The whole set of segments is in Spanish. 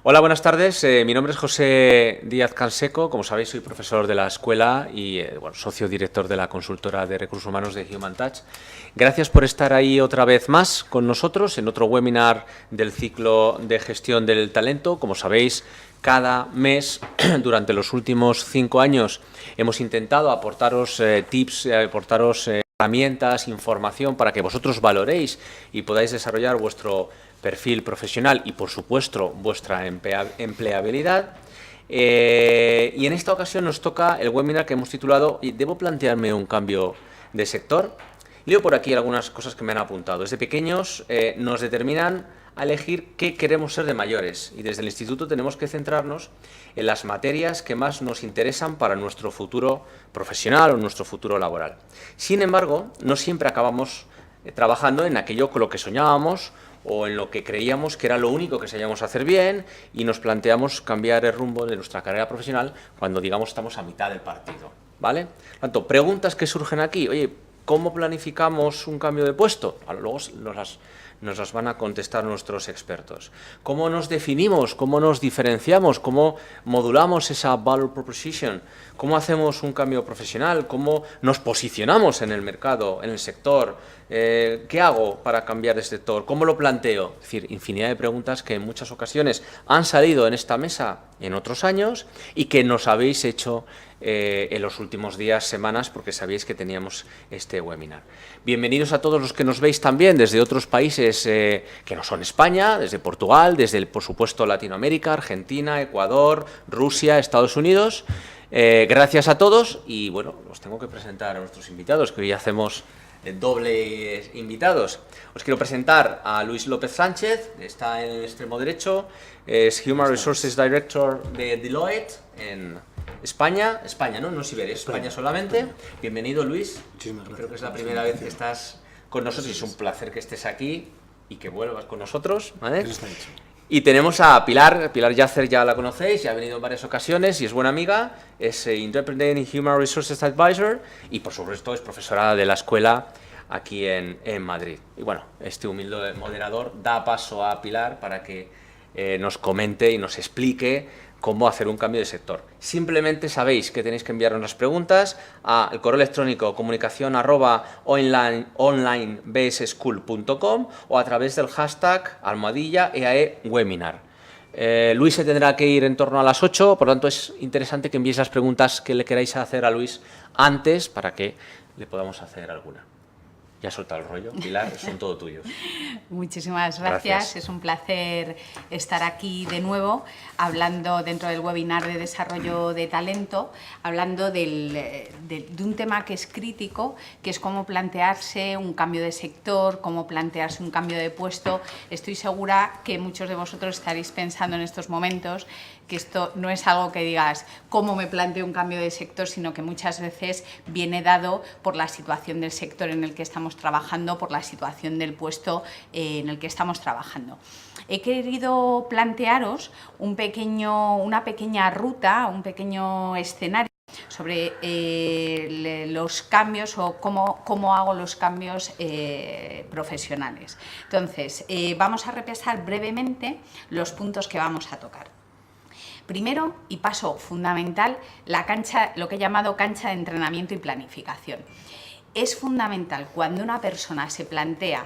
Hola, buenas tardes. Mi nombre es José Díaz Canseco. Como sabéis, soy profesor de la escuela y socio director de la consultora de recursos humanos de Human Touch. Gracias por estar ahí otra vez más con nosotros en otro webinar del ciclo de gestión del talento. Como sabéis, cada mes durante los últimos 5 años hemos intentado aportaros tips, aportaros herramientas, información para que vosotros valoréis y podáis desarrollar vuestro perfil profesional y, por supuesto, vuestra empleabilidad. Y en esta ocasión nos toca el webinar que hemos titulado ¿Debo plantearme un cambio de sector? Leo por aquí algunas cosas que me han apuntado. Desde pequeños nos determinan a elegir qué queremos ser de mayores y desde el instituto tenemos que centrarnos en las materias que más nos interesan para nuestro futuro profesional o nuestro futuro laboral. Sin embargo, no siempre acabamos trabajando en aquello con lo que soñábamos o en lo que creíamos que era lo único que sabíamos hacer bien y nos planteamos cambiar el rumbo de nuestra carrera profesional cuando, digamos, estamos a mitad del partido, ¿vale? Por tanto, preguntas que surgen aquí. Oye, ¿cómo planificamos un cambio de puesto? Luego nos las van a contestar nuestros expertos. ¿Cómo nos definimos? ¿Cómo nos diferenciamos? ¿Cómo modulamos esa value proposition? ¿Cómo hacemos un cambio profesional? ¿Cómo nos posicionamos en el mercado, en el sector? ¿Qué hago para cambiar de sector? ¿Cómo lo planteo? Es decir, infinidad de preguntas que en muchas ocasiones han salido en esta mesa en otros años y que nos habéis hecho en los últimos días, semanas, porque sabíais que teníamos este webinar. Bienvenidos a todos los que nos veis también desde otros países que no son España, desde Portugal, desde, por supuesto, Latinoamérica, Argentina, Ecuador, Rusia, Estados Unidos. Gracias a todos y, bueno, os tengo que presentar a nuestros invitados, que hoy hacemos doble invitados. Os quiero presentar a Luis López Sánchez, está en el extremo derecho, es Human Resources Director de Deloitte en España, ¿no? No Siberia, España solamente. Bienvenido, Luis. Muchísimas gracias. Creo que es la primera vez que estás con nosotros y es un placer que estés aquí y que vuelvas con nosotros, ¿vale? Eso está hecho. Y tenemos a Pilar Yacer, ya la conocéis, ya ha venido en varias ocasiones y es buena amiga, es Independent Human Resources Advisor y, por supuesto, es profesora de la escuela aquí en Madrid. Y bueno, este humilde moderador da paso a Pilar para que nos comente y nos explique cómo hacer un cambio de sector. Simplemente sabéis que tenéis que enviarnos las preguntas al correo electrónico comunicación@onlinebschool.com o a través del hashtag #EAEwebinar. Luis se tendrá que ir en torno a las 8, por lo tanto es interesante que enviéis las preguntas que le queráis hacer a Luis antes para que le podamos hacer alguna. Ya soltado el rollo, Pilar, son todo tuyos. Muchísimas gracias. Es un placer estar aquí de nuevo, hablando dentro del webinar de desarrollo de talento, hablando de un tema que es crítico, que es cómo plantearse un cambio de sector, cómo plantearse un cambio de puesto. Estoy segura que muchos de vosotros estaréis pensando en estos momentos que esto no es algo que digas cómo me planteo un cambio de sector, sino que muchas veces viene dado por la situación del sector en el que estamos trabajando, por la situación del puesto en el que estamos trabajando. He querido plantearos una pequeña ruta, un pequeño escenario sobre los cambios o cómo hago los cambios profesionales. Entonces, vamos a repasar brevemente los puntos que vamos a tocar. Primero, y paso fundamental, lo que he llamado cancha de entrenamiento y planificación. Es fundamental cuando una persona se plantea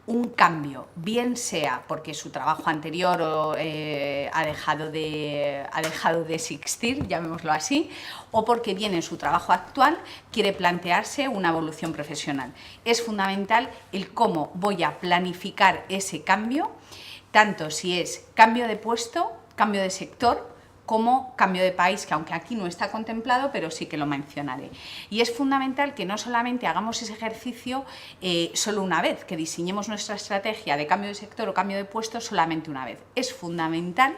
un cambio, bien sea porque su trabajo anterior ha dejado de existir, llamémoslo así, o porque bien en su trabajo actual quiere plantearse una evolución profesional. Es fundamental el cómo voy a planificar ese cambio, tanto si es cambio de puesto, cambio de sector, como cambio de país, que aunque aquí no está contemplado, pero sí que lo mencionaré. Y es fundamental que no solamente hagamos ese ejercicio solo una vez, que diseñemos nuestra estrategia de cambio de sector o cambio de puesto solamente una vez. Es fundamental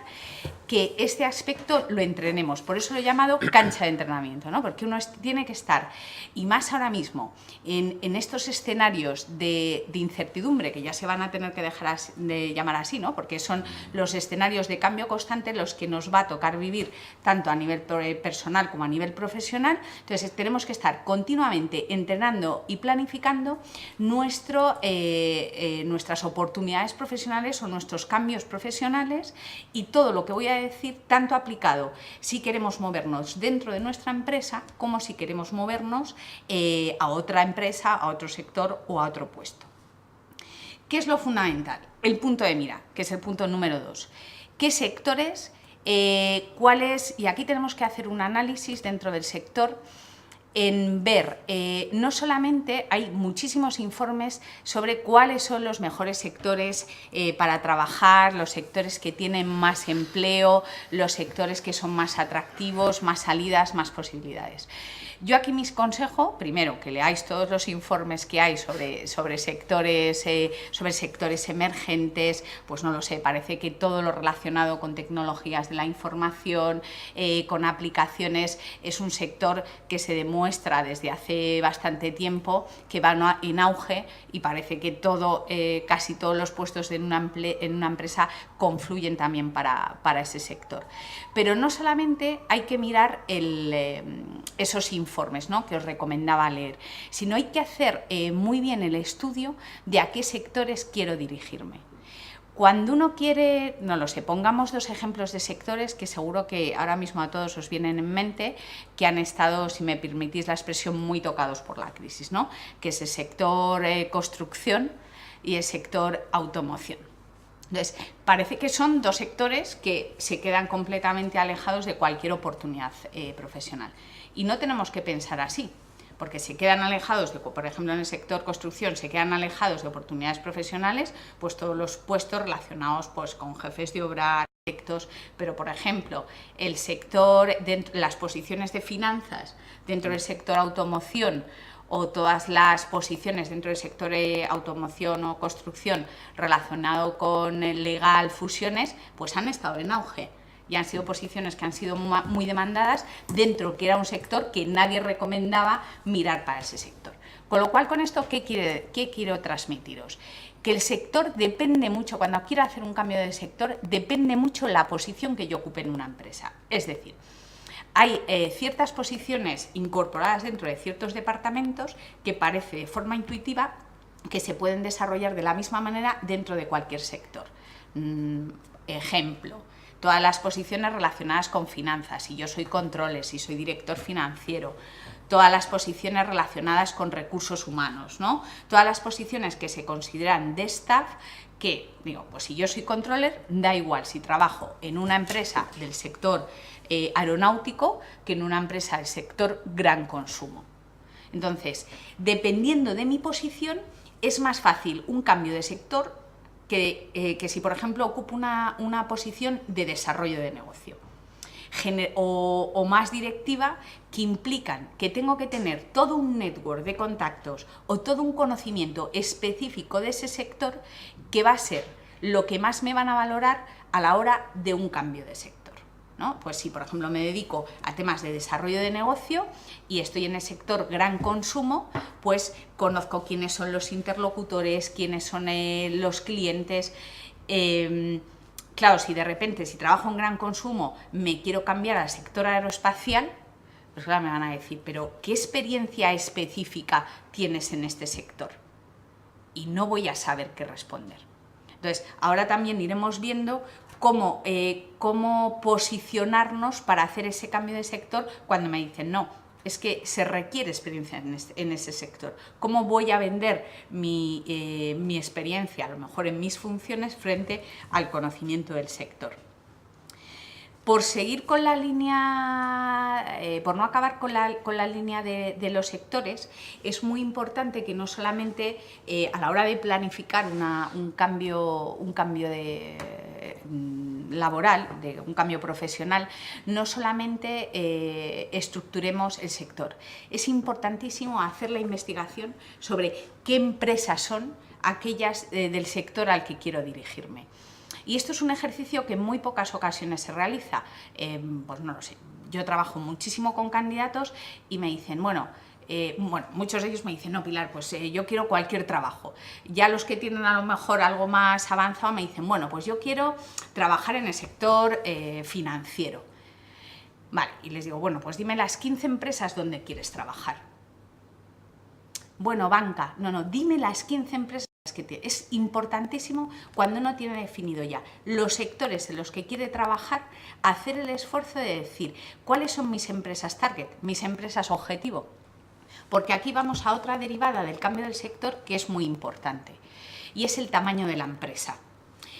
que este aspecto lo entrenemos, por eso lo he llamado cancha de entrenamiento, ¿no? Porque uno tiene que estar, y más ahora mismo, en estos escenarios de incertidumbre, que ya se van a tener que dejar de llamar así, ¿no? Porque son los escenarios de cambio constante los que nos va a tocar vivir tanto a nivel personal como a nivel profesional. Entonces tenemos que estar continuamente entrenando y planificando nuestras oportunidades profesionales o nuestros cambios profesionales, y todo lo que voy a a decir tanto aplicado si queremos movernos dentro de nuestra empresa como si queremos movernos a otra empresa, a otro sector o a otro puesto. ¿Qué es lo fundamental? El punto de mira, que es el punto número 2. ¿Qué sectores, cuáles? Y aquí tenemos que hacer un análisis dentro del sector en ver, no solamente hay muchísimos informes sobre cuáles son los mejores sectores para trabajar, los sectores que tienen más empleo, los sectores que son más atractivos, más salidas, más posibilidades. Yo aquí mis consejos, primero, que leáis todos los informes que hay sobre sectores emergentes, pues no lo sé, parece que todo lo relacionado con tecnologías de la información, con aplicaciones, es un sector que se demuestra desde hace bastante tiempo que va en auge y parece que casi todos los puestos en una empresa confluyen también para ese sector. Pero no solamente hay que mirar esos informes, ¿no?, que os recomendaba leer, sino hay que hacer muy bien el estudio de a qué sectores quiero dirigirme. Cuando uno quiere, no lo sé, pongamos 2 ejemplos de sectores que seguro que ahora mismo a todos os vienen en mente, que han estado, si me permitís la expresión, muy tocados por la crisis, ¿no?, que es el sector construcción y el sector automoción. Entonces, parece que son 2 sectores que se quedan completamente alejados de cualquier oportunidad profesional. Y no tenemos que pensar así, porque se quedan alejados, por ejemplo, en el sector construcción, se quedan alejados de oportunidades profesionales, pues todos los puestos relacionados pues, con jefes de obra, arquitectos, pero, por ejemplo, el sector, las posiciones de finanzas dentro del sector automoción, o todas las posiciones dentro del sector automoción o construcción relacionado con legal, fusiones, pues han estado en auge y han sido posiciones que han sido muy demandadas dentro que era un sector que nadie recomendaba mirar para ese sector. Con lo cual, con esto, ¿qué quiero transmitiros? Que el sector depende mucho, cuando quiero hacer un cambio de sector, depende mucho la posición que yo ocupe en una empresa. Es decir, hay ciertas posiciones incorporadas dentro de ciertos departamentos que parece de forma intuitiva que se pueden desarrollar de la misma manera dentro de cualquier sector. Ejemplo, todas las posiciones relacionadas con finanzas, si yo soy controller, si soy director financiero, todas las posiciones relacionadas con recursos humanos, ¿no? Todas las posiciones que se consideran de staff, que digo, pues si yo soy controller, da igual si trabajo en una empresa del sector aeronáutico que en una empresa del sector gran consumo. Entonces, dependiendo de mi posición, es más fácil un cambio de sector que si, por ejemplo, ocupo una posición de desarrollo de negocio o más directiva, que implican que tengo que tener todo un network de contactos o todo un conocimiento específico de ese sector, que va a ser lo que más me van a valorar a la hora de un cambio de sector, ¿no? Pues si, por ejemplo, me dedico a temas de desarrollo de negocio y estoy en el sector gran consumo, pues conozco quiénes son los interlocutores, quiénes son los clientes. Claro, si de repente, si trabajo en gran consumo, me quiero cambiar al sector aeroespacial, pues claro, me van a decir, pero ¿qué experiencia específica tienes en este sector? Y no voy a saber qué responder. Entonces, ahora también iremos viendo cómo posicionarnos para hacer ese cambio de sector cuando me dicen, no, es que se requiere experiencia en ese sector. ¿Cómo voy a vender mi experiencia, a lo mejor en mis funciones, frente al conocimiento del sector? Por seguir con la línea, por no acabar con la línea de los sectores, es muy importante que no solamente a la hora de planificar un cambio laboral, un cambio profesional, no solamente estructuremos el sector. Es importantísimo hacer la investigación sobre qué empresas son aquellas del sector al que quiero dirigirme. Y esto es un ejercicio que en muy pocas ocasiones se realiza. Pues no lo sé, yo trabajo muchísimo con candidatos y me dicen, bueno, muchos de ellos me dicen, no, Pilar, pues yo quiero cualquier trabajo. Ya los que tienen a lo mejor algo más avanzado me dicen, bueno, pues yo quiero trabajar en el sector financiero. Vale, y les digo, bueno, pues dime las 15 empresas donde quieres trabajar. Bueno, banca, no, dime las 15 empresas es importantísimo cuando uno tiene definido ya los sectores en los que quiere trabajar, hacer el esfuerzo de decir cuáles son mis empresas target, mis empresas objetivo. Porque aquí vamos a otra derivada del cambio del sector que es muy importante, y es el tamaño de la empresa.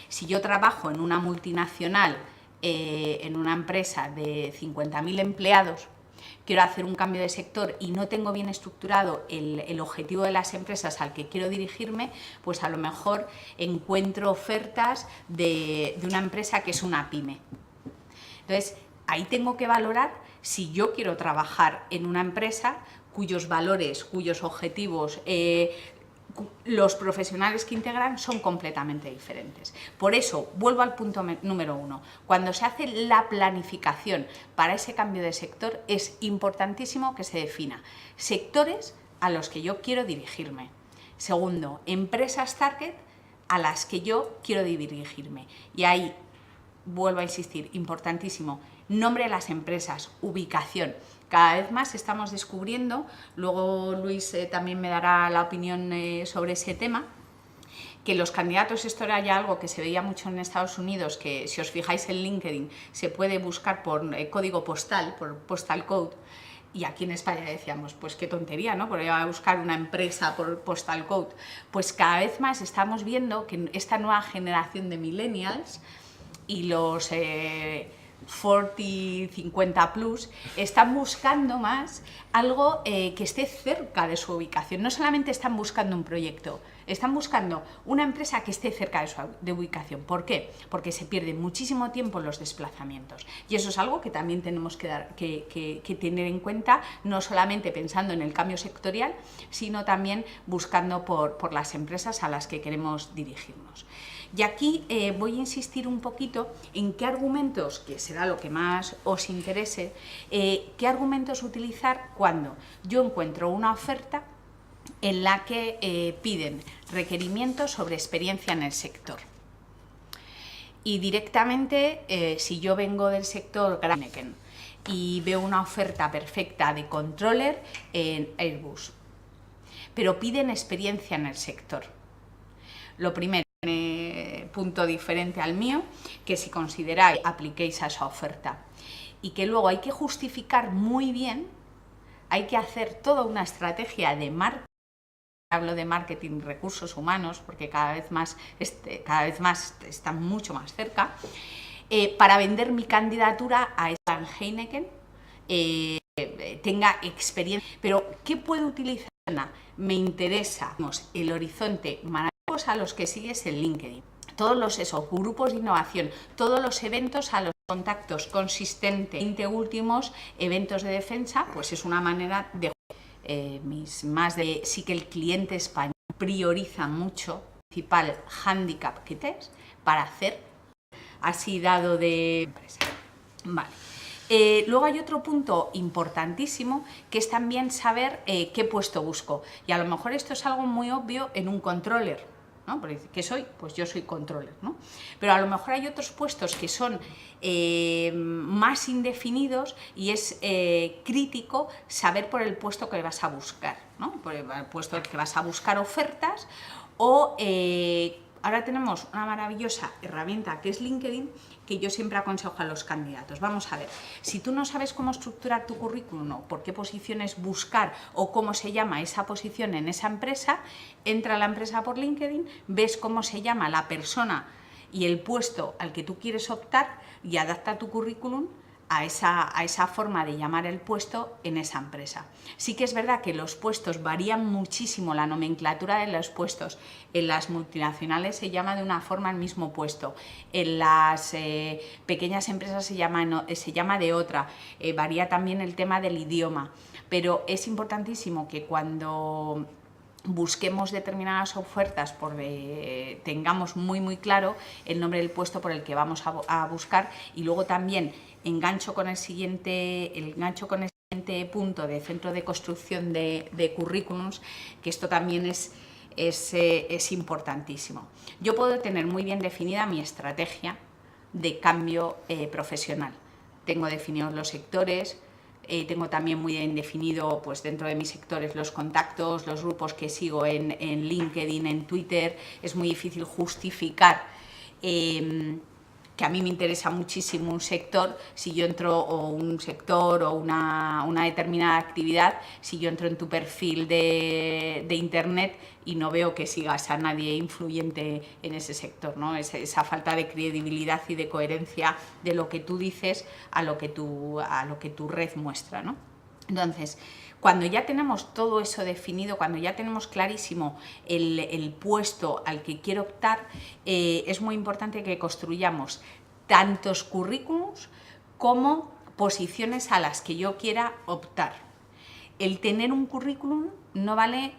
Si yo trabajo en una multinacional, en una empresa de 50.000 empleados, quiero hacer un cambio de sector y no tengo bien estructurado el objetivo de las empresas al que quiero dirigirme, pues a lo mejor encuentro ofertas de una empresa que es una pyme. Entonces, ahí tengo que valorar si yo quiero trabajar en una empresa cuyos valores, cuyos objetivos, los profesionales que integran son completamente diferentes. Por eso, vuelvo al punto número 1. Cuando se hace la planificación para ese cambio de sector, es importantísimo que se defina sectores a los que yo quiero dirigirme. Segundo, empresas target a las que yo quiero dirigirme. Y ahí, vuelvo a insistir, importantísimo, nombre de las empresas, ubicación. Cada vez más estamos descubriendo, luego Luis también me dará la opinión sobre ese tema, que los candidatos, esto era ya algo que se veía mucho en Estados Unidos, que si os fijáis en LinkedIn se puede buscar por código postal, por postal code, y aquí en España decíamos, pues qué tontería, ¿no? Porque a buscar una empresa por postal code. Pues cada vez más estamos viendo que esta nueva generación de millennials y los 40, 50 plus, están buscando más algo que esté cerca de su ubicación. No solamente están buscando un proyecto, están buscando una empresa que esté cerca de su ubicación. ¿Por qué? Porque se pierde muchísimo tiempo en los desplazamientos. Y eso es algo que también tenemos que tener en cuenta, no solamente pensando en el cambio sectorial, sino también buscando por las empresas a las que queremos dirigirnos. Y aquí voy a insistir un poquito en qué argumentos, que será lo que más os interese, qué argumentos utilizar cuando yo encuentro una oferta en la que piden requerimientos sobre experiencia en el sector. Y directamente, si yo vengo del sector Heineken y veo una oferta perfecta de controller en Airbus, pero piden experiencia en el sector. Lo primero, punto diferente al mío, que si consideráis apliquéis a esa oferta, y que luego hay que justificar muy bien, hay que hacer toda una estrategia de marketing. Hablo de marketing, recursos humanos, porque cada vez más están mucho más cerca, para vender mi candidatura a esta Heineken, tenga experiencia. Pero ¿qué puedo utilizar? Me interesa el horizonte maravilloso a los que sigues en LinkedIn. Todos esos grupos de innovación, todos los eventos a los contactos consistentes, 20 últimos eventos de defensa, pues es una manera de sí que el cliente español prioriza mucho el principal hándicap que tienes para hacer así dado de empresa. Vale. Luego hay otro punto importantísimo que es también saber qué puesto busco, y a lo mejor esto es algo muy obvio en un controller, ¿no? Porque ¿qué soy? Pues yo soy controller, ¿no? Pero a lo mejor hay otros puestos que son más indefinidos y es crítico saber por el puesto que vas a buscar, ¿no? Por el puesto que vas a buscar ofertas o ahora tenemos una maravillosa herramienta que es LinkedIn, que yo siempre aconsejo a los candidatos. Vamos a ver, si tú no sabes cómo estructurar tu currículum o por qué posiciones buscar o cómo se llama esa posición en esa empresa, entra a la empresa por LinkedIn, ves cómo se llama la persona y el puesto al que tú quieres optar y adapta tu currículum a esa forma de llamar el puesto en esa empresa. Sí que es verdad que los puestos varían muchísimo, la nomenclatura de los puestos. En las multinacionales se llama de una forma el mismo puesto, en las pequeñas empresas se llama de otra, varía también el tema del idioma, pero es importantísimo que cuando busquemos determinadas ofertas, tengamos muy claro el nombre del puesto por el que vamos a buscar, y luego también engancho con el siguiente punto de centro de construcción de currículums, que esto también es importantísimo. Yo puedo tener muy bien definida mi estrategia de cambio profesional. Tengo definidos los sectores, tengo también muy bien definido, pues dentro de mis sectores, los contactos, los grupos que sigo en LinkedIn, en Twitter. Es muy difícil justificar que a mí me interesa muchísimo un sector, si yo entro, o un sector o una determinada actividad, si yo entro en tu perfil de internet y no veo que sigas a nadie influyente en ese sector, ¿no? Esa falta de credibilidad y de coherencia de lo que tú dices a lo que tu red muestra, ¿no? Entonces, cuando ya tenemos todo eso definido, cuando ya tenemos clarísimo el puesto al que quiero optar, es muy importante que construyamos tantos currículums como posiciones a las que yo quiera optar. El tener un currículum no vale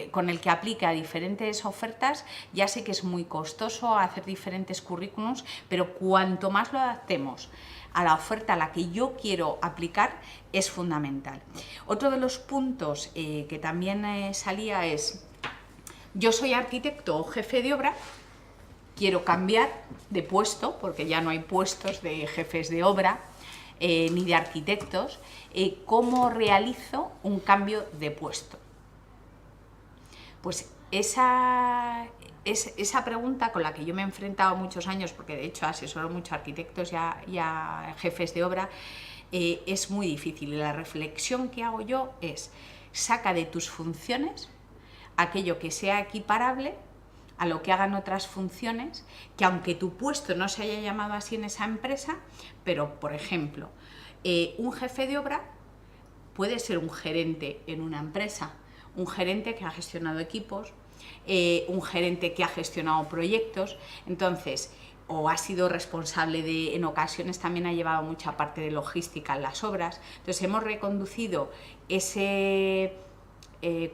con el que aplique a diferentes ofertas. Ya sé que es muy costoso hacer diferentes currículums, pero cuanto más lo adaptemos a la oferta a la que yo quiero aplicar, es fundamental. Otro de los puntos que también salía es: yo soy arquitecto o jefe de obra, quiero cambiar de puesto, porque ya no hay puestos de jefes de obra ni de arquitectos. ¿Cómo realizo un cambio de puesto? Pues esa pregunta, con la que yo me he enfrentado muchos años, porque de hecho asesoro mucho a arquitectos y a jefes de obra, es muy difícil. Y la reflexión que hago yo es: saca de tus funciones aquello que sea equiparable a lo que hagan otras funciones, que aunque tu puesto no se haya llamado así en esa empresa, pero por ejemplo, un jefe de obra puede ser un gerente en una empresa, un gerente que ha gestionado equipos, un gerente que ha gestionado proyectos. Entonces, o ha sido responsable de, en ocasiones también ha llevado mucha parte de logística en las obras. Entonces hemos reconducido ese,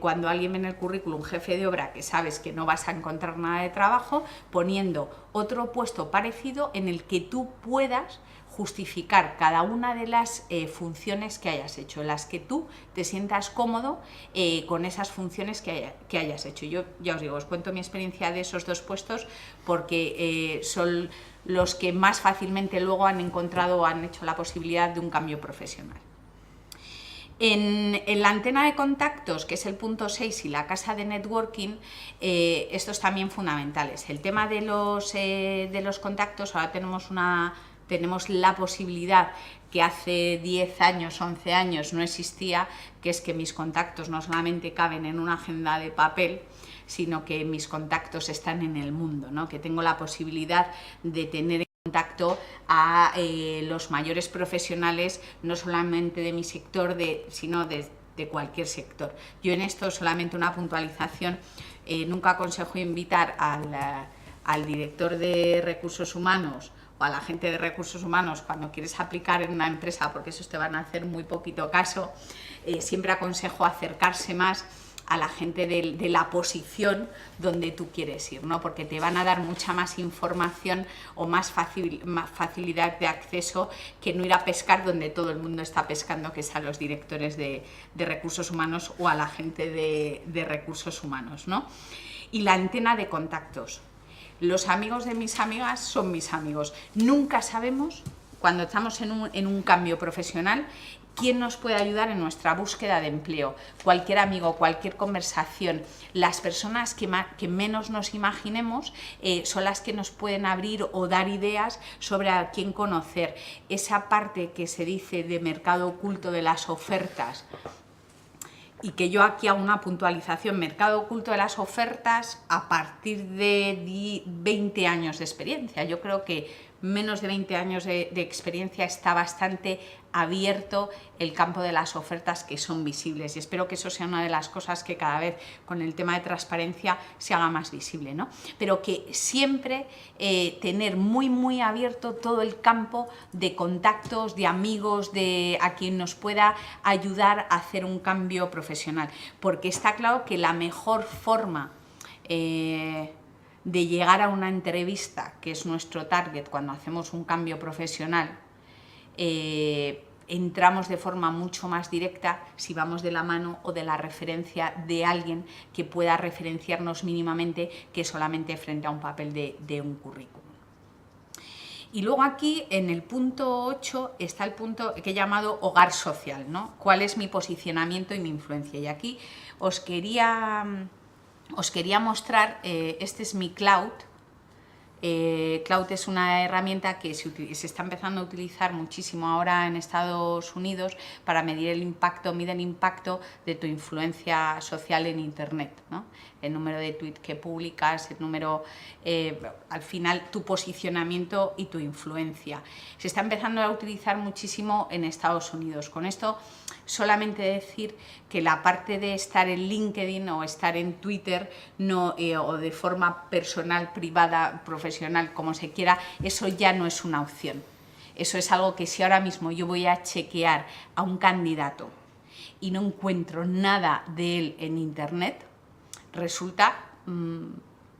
cuando alguien ve en el currículum jefe de obra, que sabes que no vas a encontrar nada de trabajo, poniendo otro puesto parecido en el que tú puedas justificar cada una de las funciones que hayas hecho, en las que tú te sientas cómodo con esas funciones que hayas hecho. Yo ya os digo, os cuento mi experiencia de esos dos puestos, porque son los que más fácilmente luego han encontrado o han hecho la posibilidad de un cambio profesional. En la antena de contactos, que es el punto 6, y la casa de networking, estos también fundamentales. El tema de los contactos, ahora tenemos la posibilidad que hace 10 años, 11 años no existía, que es que mis contactos no solamente caben en una agenda de papel, sino que mis contactos están en el mundo, ¿no? Que tengo la posibilidad de tener contacto a los mayores profesionales, no solamente de mi sector, sino de cualquier sector. Yo en esto, solamente una puntualización, nunca aconsejo invitar al director de recursos humanos o a la gente de recursos humanos cuando quieres aplicar en una empresa, porque esos te van a hacer muy poquito caso. Siempre aconsejo acercarse más a la gente de la posición donde tú quieres ir, ¿no? Porque te van a dar mucha más información o más facilidad de acceso que no ir a pescar donde todo el mundo está pescando, que es a los directores de recursos humanos o a la gente de recursos humanos, ¿no? Y la antena de contactos. Los amigos de mis amigas son mis amigos. Nunca sabemos, cuando estamos en un cambio profesional, quién nos puede ayudar en nuestra búsqueda de empleo. Cualquier amigo, cualquier conversación, las personas que menos nos imaginemos son las que nos pueden abrir o dar ideas sobre a quién conocer. Esa parte que se dice de mercado oculto de las ofertas, y que yo aquí hago una puntualización: mercado oculto de las ofertas a partir de 20 años de experiencia. Yo creo que menos de 20 años de experiencia está bastante abierto el campo de las ofertas que son visibles, y espero que eso sea una de las cosas que cada vez con el tema de transparencia se haga más visible, ¿no? Pero que siempre tener muy abierto todo el campo de contactos, de amigos, de a quien nos pueda ayudar a hacer un cambio profesional, porque está claro que la mejor forma de llegar a una entrevista, que es nuestro target cuando hacemos un cambio profesional, entramos de forma mucho más directa si vamos de la mano o de la referencia de alguien que pueda referenciarnos mínimamente, que solamente frente a un papel de un currículum. Y luego aquí, en el punto 8, está el punto que he llamado hogar social, ¿no? ¿Cuál es mi posicionamiento y mi influencia? Y aquí os quería mostrar, este es mi Cloud. Cloud es una herramienta que se está empezando a utilizar muchísimo ahora en Estados Unidos para medir el impacto, mide el impacto de tu influencia social en Internet, ¿no? El número de tweets que publicas, el número, al final, tu posicionamiento y tu influencia. Se está empezando a utilizar muchísimo en Estados Unidos. Con esto, solamente decir que la parte de estar en LinkedIn o estar en Twitter no, o de forma personal, privada, profesional, como se quiera, eso ya no es una opción. Eso es algo que si ahora mismo yo voy a chequear a un candidato y no encuentro nada de él en Internet, resulta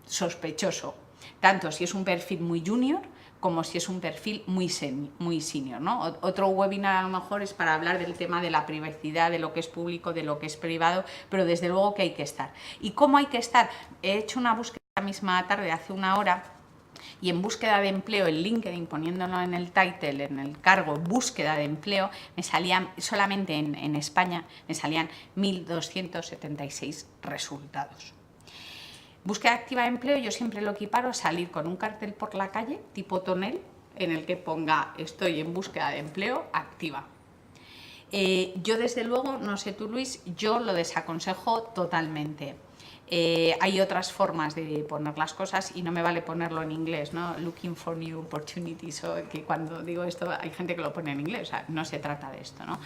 sospechoso, tanto si es un perfil muy junior como si es un perfil muy senior, ¿no? Otro webinar a lo mejor es para hablar del tema de la privacidad, de lo que es público, de lo que es privado, pero desde luego que hay que estar. ¿Y cómo hay que estar? He hecho una búsqueda la misma tarde, hace una hora, y en búsqueda de empleo en LinkedIn, poniéndolo en el title, en el cargo búsqueda de empleo, me salían, solamente en España, me salían 1.276 resultados. Búsqueda activa de empleo, yo siempre lo equiparo a salir con un cartel por la calle, tipo tonel, en el que ponga estoy en búsqueda de empleo activa. Yo desde luego, no sé tú Luis, yo lo desaconsejo totalmente. Hay otras formas de poner las cosas y no me vale ponerlo en inglés, ¿no? Looking for new opportunities, o que cuando digo esto hay gente que lo pone en inglés, o sea, no se trata de esto, ¿no?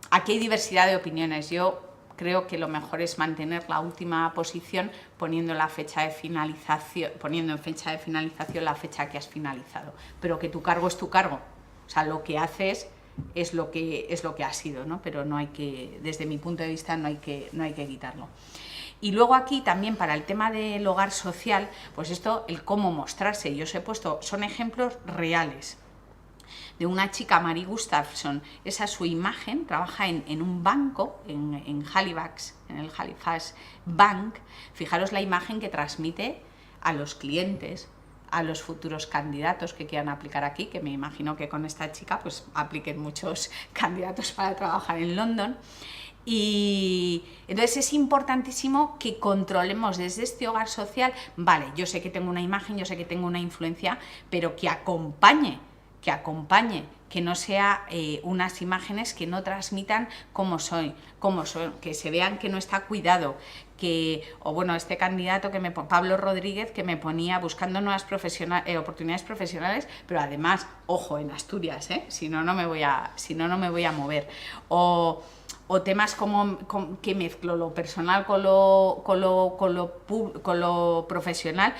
Aquí hay diversidad de opiniones. Yo creo que lo mejor es mantener la última posición poniendo la fecha de finalización, poniendo en fecha de finalización la fecha que has finalizado, pero que tu cargo es tu cargo, o sea, lo que haces es lo que ha sido, ¿no? Pero no hay que, desde mi punto de vista, no hay que quitarlo. Y luego aquí también para el tema del hogar social, pues esto, el cómo mostrarse, yo os he puesto, son ejemplos reales de una chica, Mary Gustafson. Esa es su imagen, trabaja en un banco, en Halifax, en el Halifax Bank. Fijaros la imagen que transmite a los clientes, a los futuros candidatos que quieran aplicar aquí, que me imagino que con esta chica pues apliquen muchos candidatos para trabajar en London. Y entonces es importantísimo que controlemos desde este hogar social, vale, yo sé que tengo una imagen, yo sé que tengo una influencia, pero que acompañe, que no sea unas imágenes que no transmitan cómo soy, que se vean que no está cuidado, o bueno, este candidato Pablo Rodríguez, que me ponía buscando nuevas oportunidades profesionales, pero además, ojo, en Asturias, si no, no me voy a mover. O temas como que mezclo lo personal con lo profesional,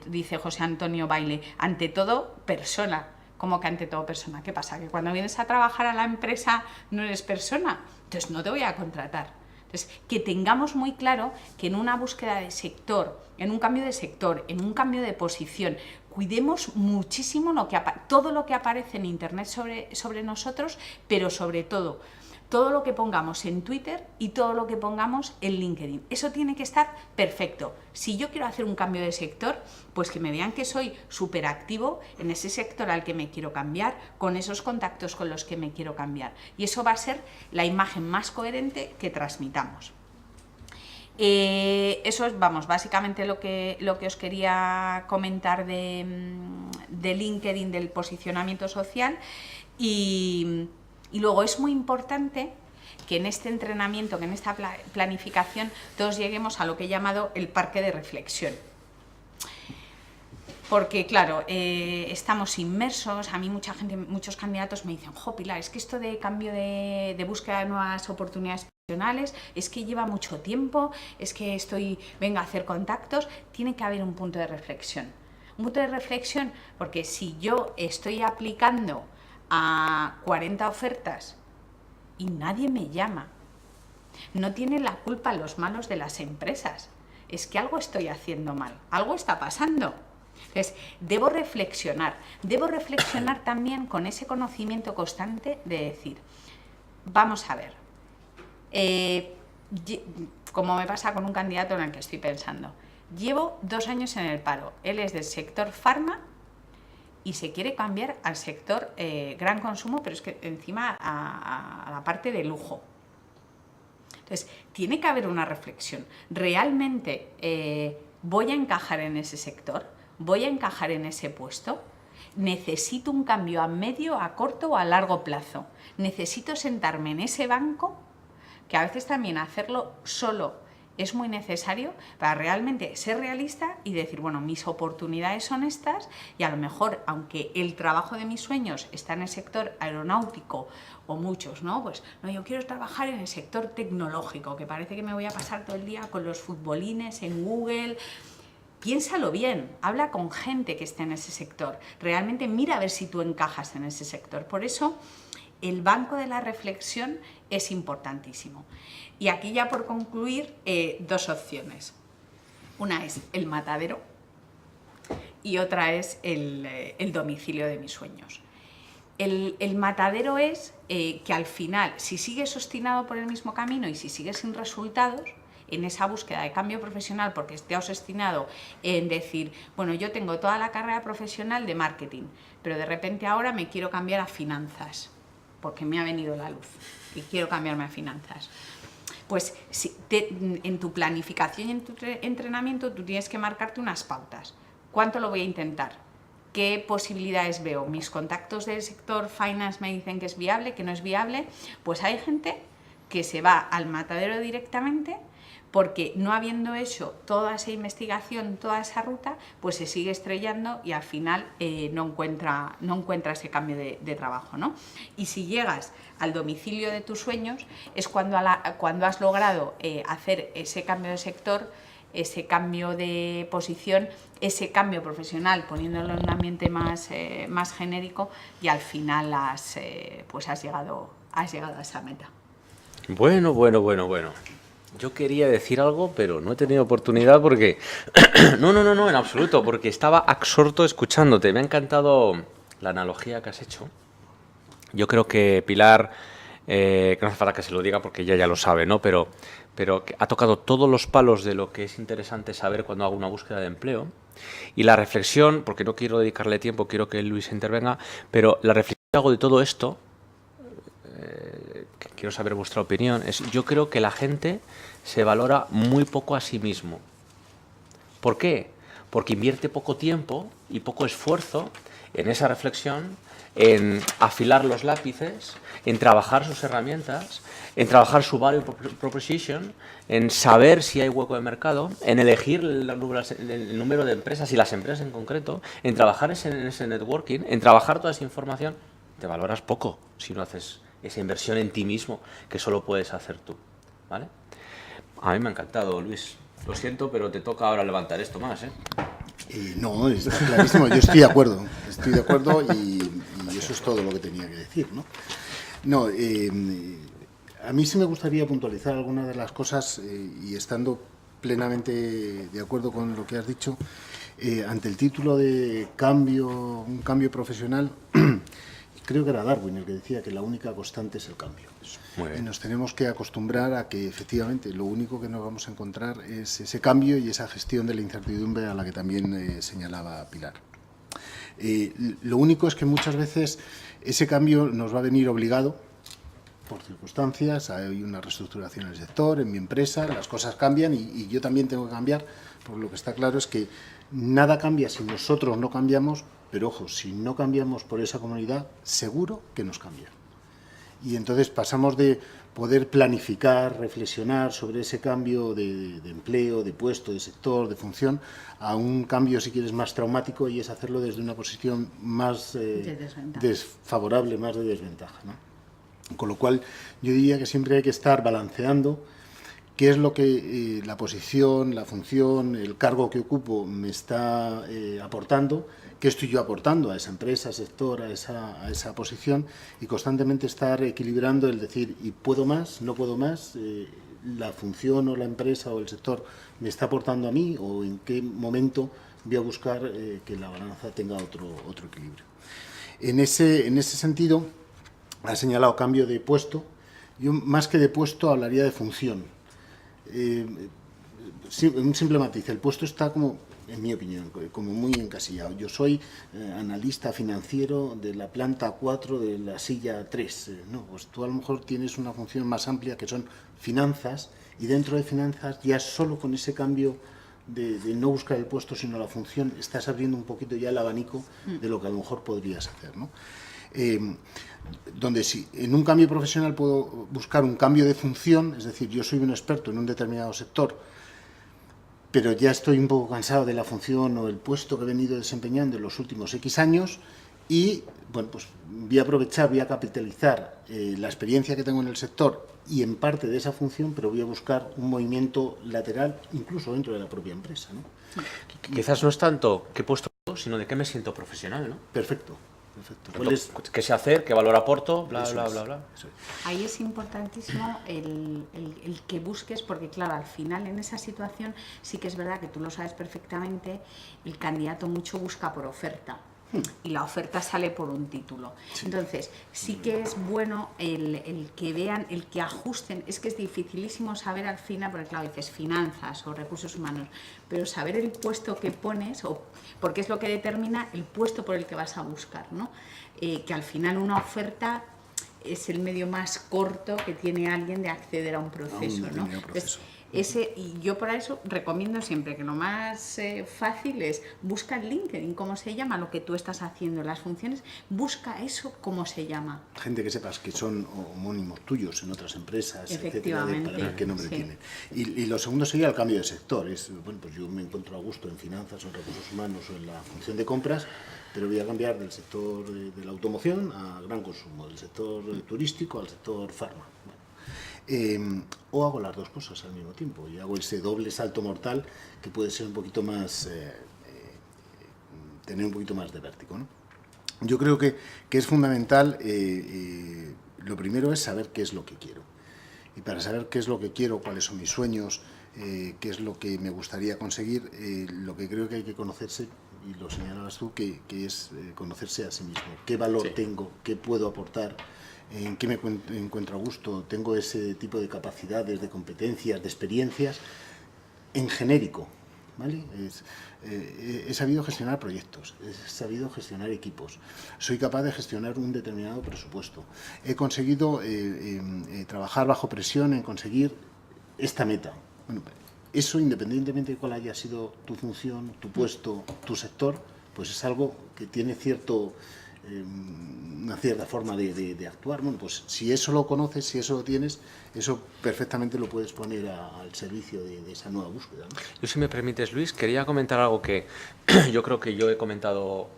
dice José Antonio Baile, ante todo persona. ¿Cómo que ante todo persona? ¿Qué pasa? ¿Que cuando vienes a trabajar a la empresa no eres persona? Entonces no te voy a contratar. Entonces, que tengamos muy claro que en una búsqueda de sector, en un cambio de sector, en un cambio de posición, cuidemos muchísimo todo lo que aparece en Internet sobre nosotros, pero sobre todo lo que pongamos en Twitter y todo lo que pongamos en LinkedIn. Eso tiene que estar perfecto. Si yo quiero hacer un cambio de sector, pues que me vean que soy súper activo en ese sector al que me quiero cambiar, con esos contactos con los que me quiero cambiar. Y eso va a ser la imagen más coherente que transmitamos. Eso es, básicamente lo que os quería comentar de LinkedIn, del posicionamiento social. Y luego es muy importante que en este entrenamiento, que en esta planificación, todos lleguemos a lo que he llamado el parque de reflexión. Porque, claro, estamos inmersos, a mí muchos candidatos me dicen, jo, Pilar, es que esto de cambio de búsqueda de nuevas oportunidades profesionales, es que lleva mucho tiempo, es que venga a hacer contactos, tiene que haber un punto de reflexión. Un punto de reflexión, porque si yo estoy aplicando a 40 ofertas y nadie me llama, no tienen la culpa los malos de las empresas, es que algo estoy haciendo mal, algo está pasando. Entonces, debo reflexionar también con ese conocimiento constante de decir, vamos a ver, como me pasa con un candidato en el que estoy pensando, llevo 2 años en el paro, él es del sector farma y se quiere cambiar al sector gran consumo, pero es que encima a la parte de lujo. Entonces, tiene que haber una reflexión. ¿Realmente voy a encajar en ese sector? ¿Voy a encajar en ese puesto? ¿Necesito un cambio a medio, a corto o a largo plazo? ¿Necesito sentarme en ese banco? Que a veces también hacerlo solo es muy necesario para realmente ser realista y decir, bueno, mis oportunidades son estas y a lo mejor, aunque el trabajo de mis sueños está en el sector aeronáutico o muchos, ¿no? Pues no, yo quiero trabajar en el sector tecnológico, que parece que me voy a pasar todo el día con los futbolines en Google. Piénsalo bien, habla con gente que esté en ese sector, realmente mira a ver si tú encajas en ese sector. Por eso, el banco de la reflexión es importantísimo. Y aquí ya por concluir, dos opciones. Una es el matadero y otra es el domicilio de mis sueños. El matadero es que al final, si sigues obstinado por el mismo camino y si sigues sin resultados, en esa búsqueda de cambio profesional, porque te has obstinado en decir, bueno, yo tengo toda la carrera profesional de marketing, pero de repente ahora me quiero cambiar a finanzas, porque me ha venido la luz y quiero cambiarme a finanzas. Pues en tu planificación y en tu entrenamiento tú tienes que marcarte unas pautas. ¿Cuánto lo voy a intentar? ¿Qué posibilidades veo? ¿Mis contactos del sector finance me dicen que es viable, que no es viable? Pues hay gente que se va al matadero directamente porque no habiendo hecho toda esa investigación, toda esa ruta, pues se sigue estrellando y al final no encuentra ese cambio de trabajo, ¿no? Y si llegas al domicilio de tus sueños es cuando has logrado hacer ese cambio de sector, ese cambio de posición, ese cambio profesional, poniéndolo en un ambiente más genérico y al final has llegado a esa meta. Bueno. Yo quería decir algo, pero no he tenido oportunidad porque... No, en absoluto, porque estaba absorto escuchándote. Me ha encantado la analogía que has hecho. Yo creo que Pilar, que no hace falta que se lo diga porque ella ya lo sabe, ¿no? Pero que ha tocado todos los palos de lo que es interesante saber cuando hago una búsqueda de empleo. Y la reflexión, porque no quiero dedicarle tiempo, quiero que Luis intervenga, pero la reflexión que hago de todo esto, quiero saber vuestra opinión, es yo creo que la gente se valora muy poco a sí mismo. ¿Por qué? Porque invierte poco tiempo y poco esfuerzo en esa reflexión, en afilar los lápices, en trabajar sus herramientas, en trabajar su value proposition, en saber si hay hueco de mercado, en elegir el número de empresas y las empresas en concreto, en trabajar en ese networking, en trabajar toda esa información. Te valoras poco si no haces esa inversión en ti mismo que solo puedes hacer tú, ¿vale? A mí me ha encantado, Luis. Lo siento, pero te toca ahora levantar esto más, ¿eh? No, está clarísimo. Yo estoy de acuerdo y eso es todo lo que tenía que decir, ¿no? No, a mí sí me gustaría puntualizar algunas de las cosas y estando plenamente de acuerdo con lo que has dicho, ante el título de un cambio profesional, creo que era Darwin el que decía que la única constante es el cambio. Y nos tenemos que acostumbrar a que efectivamente lo único que nos vamos a encontrar es ese cambio y esa gestión de la incertidumbre a la que también señalaba Pilar. Lo único es que muchas veces ese cambio nos va a venir obligado por circunstancias, hay una reestructuración en el sector, en mi empresa, las cosas cambian y yo también tengo que cambiar, porque lo que está claro es que nada cambia si nosotros no cambiamos, pero ojo, si no cambiamos por esa comunidad, seguro que nos cambia. Y entonces pasamos de poder planificar, reflexionar sobre ese cambio de empleo, de puesto, de sector, de función, a un cambio, si quieres, más traumático, y es hacerlo desde una posición más desfavorable, más de desventaja, ¿no? Con lo cual, yo diría que siempre hay que estar balanceando qué es lo que la posición, la función, el cargo que ocupo me está aportando, qué estoy yo aportando a esa empresa, sector, a esa posición, y constantemente estar equilibrando el decir, ¿y puedo más? ¿No puedo más? ¿La función o la empresa o el sector me está aportando a mí? ¿O en qué momento voy a buscar que la balanza tenga otro equilibrio? En ese sentido, ha señalado cambio de puesto. Yo, más que de puesto, hablaría de función. un simple matiz. El puesto está como, en mi opinión, como muy encasillado. Yo soy analista financiero de la planta 4 de la silla 3. No, pues tú a lo mejor tienes una función más amplia que son finanzas, y dentro de finanzas ya solo con ese cambio de no buscar el puesto sino la función estás abriendo un poquito ya el abanico de lo que a lo mejor podrías hacer, ¿no? Donde si en un cambio profesional puedo buscar un cambio de función, es decir, yo soy un experto en un determinado sector, pero ya estoy un poco cansado de la función o el puesto que he venido desempeñando en los últimos X años y, bueno, pues voy a aprovechar, voy a capitalizar la experiencia que tengo en el sector y en parte de esa función, pero voy a buscar un movimiento lateral incluso dentro de la propia empresa, ¿no? Quizás no es tanto qué puesto, sino de qué me siento profesional, ¿no? Perfecto. Perfecto. ¿Qué sé hacer? ¿Qué valor aporto? Bla, bla, bla, bla. Ahí es importantísimo el que busques, porque claro, al final en esa situación sí que es verdad que tú lo sabes perfectamente, el candidato mucho busca por oferta. Y la oferta sale por un título. Sí. Entonces, sí que es bueno el que vean, el que ajusten. Es que es dificilísimo saber al final, porque claro, dices finanzas o recursos humanos, pero saber el puesto que pones, porque es lo que determina el puesto por el que vas a buscar, ¿no? Que al final una oferta es el medio más corto que tiene alguien de acceder a un proceso, ¿no? Entonces, y yo por eso recomiendo siempre que lo más fácil es busca en LinkedIn cómo se llama lo que tú estás haciendo, las funciones, busca eso cómo se llama. Gente que sepas que son homónimos tuyos en otras empresas, efectivamente, para ver qué nombre tienen. Y lo segundo sería el cambio de sector. Bueno, pues yo me encuentro a gusto en finanzas o en recursos humanos o en la función de compras, pero voy a cambiar del sector de la automoción a gran consumo, del sector turístico al sector farma. O hago las dos cosas al mismo tiempo y hago ese doble salto mortal que puede ser un poquito más, tener un poquito más de vértigo, ¿no? Yo creo que es fundamental, lo primero es saber qué es lo que quiero. Y para saber qué es lo que quiero, cuáles son mis sueños, qué es lo que me gustaría conseguir, lo que creo que hay que conocerse, y lo señalabas tú, que es conocerse a sí mismo. ¿Qué valor tengo? ¿Qué puedo aportar? ¿En qué me encuentro a gusto? ¿Tengo ese tipo de capacidades, de competencias, de experiencias? En genérico, ¿vale? He sabido gestionar proyectos, he sabido gestionar equipos, soy capaz de gestionar un determinado presupuesto, he conseguido trabajar bajo presión en conseguir esta meta. Bueno, eso, independientemente de cuál haya sido tu función, tu puesto, tu sector, pues es algo que tiene una cierta forma de actuar. Bueno, pues si eso lo conoces, si eso lo tienes, eso perfectamente lo puedes poner al servicio de esa nueva búsqueda, ¿no? Yo, si me permites, Luis, quería comentar algo que yo creo que yo he comentado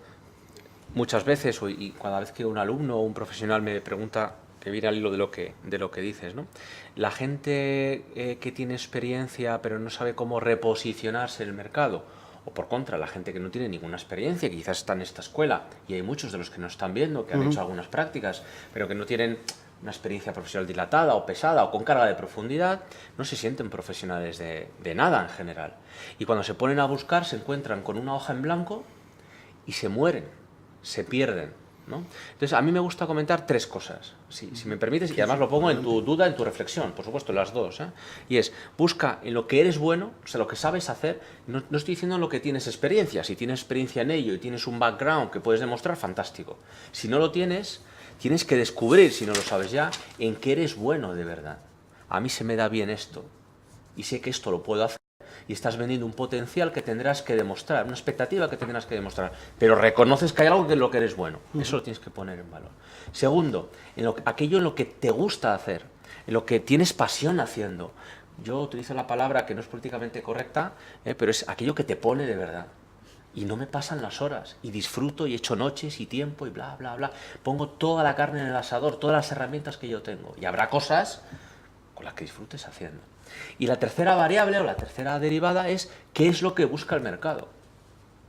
muchas veces, y cada vez que un alumno o un profesional me pregunta, que viene al hilo de lo que dices, ¿no? La gente que tiene experiencia pero no sabe cómo reposicionarse en el mercado, o por contra, la gente que no tiene ninguna experiencia, que quizás está en esta escuela, y hay muchos de los que nos están viendo, que han hecho algunas prácticas, pero que no tienen una experiencia profesional dilatada o pesada o con carga de profundidad, no se sienten profesionales de nada en general. Y cuando se ponen a buscar, se encuentran con una hoja en blanco y se mueren, se pierden, ¿no? Entonces, a mí me gusta comentar tres cosas, si me permites, y además lo pongo en tu duda, en tu reflexión, por supuesto, las dos, ¿eh? Y es, busca en lo que eres bueno, o sea, lo que sabes hacer. No estoy diciendo en lo que tienes experiencia. Si tienes experiencia en ello y tienes un background que puedes demostrar, fantástico. Si no lo tienes, tienes que descubrir, si no lo sabes ya, en qué eres bueno de verdad. A mí se me da bien esto, y sé que esto lo puedo hacer. Y estás vendiendo un potencial que tendrás que demostrar, una expectativa que tendrás que demostrar, pero reconoces que hay algo en lo que eres bueno. Eso lo tienes que poner en valor. Segundo, aquello en lo que te gusta hacer, en lo que tienes pasión haciendo. Yo utilizo la palabra que no es políticamente correcta, pero es aquello que te pone de verdad. Y no me pasan las horas, y disfruto, y echo noches, y tiempo, y bla, bla, bla. Pongo toda la carne en el asador, todas las herramientas que yo tengo. Y habrá cosas con las que disfrutes haciendo. Y la tercera variable o la tercera derivada es qué es lo que busca el mercado.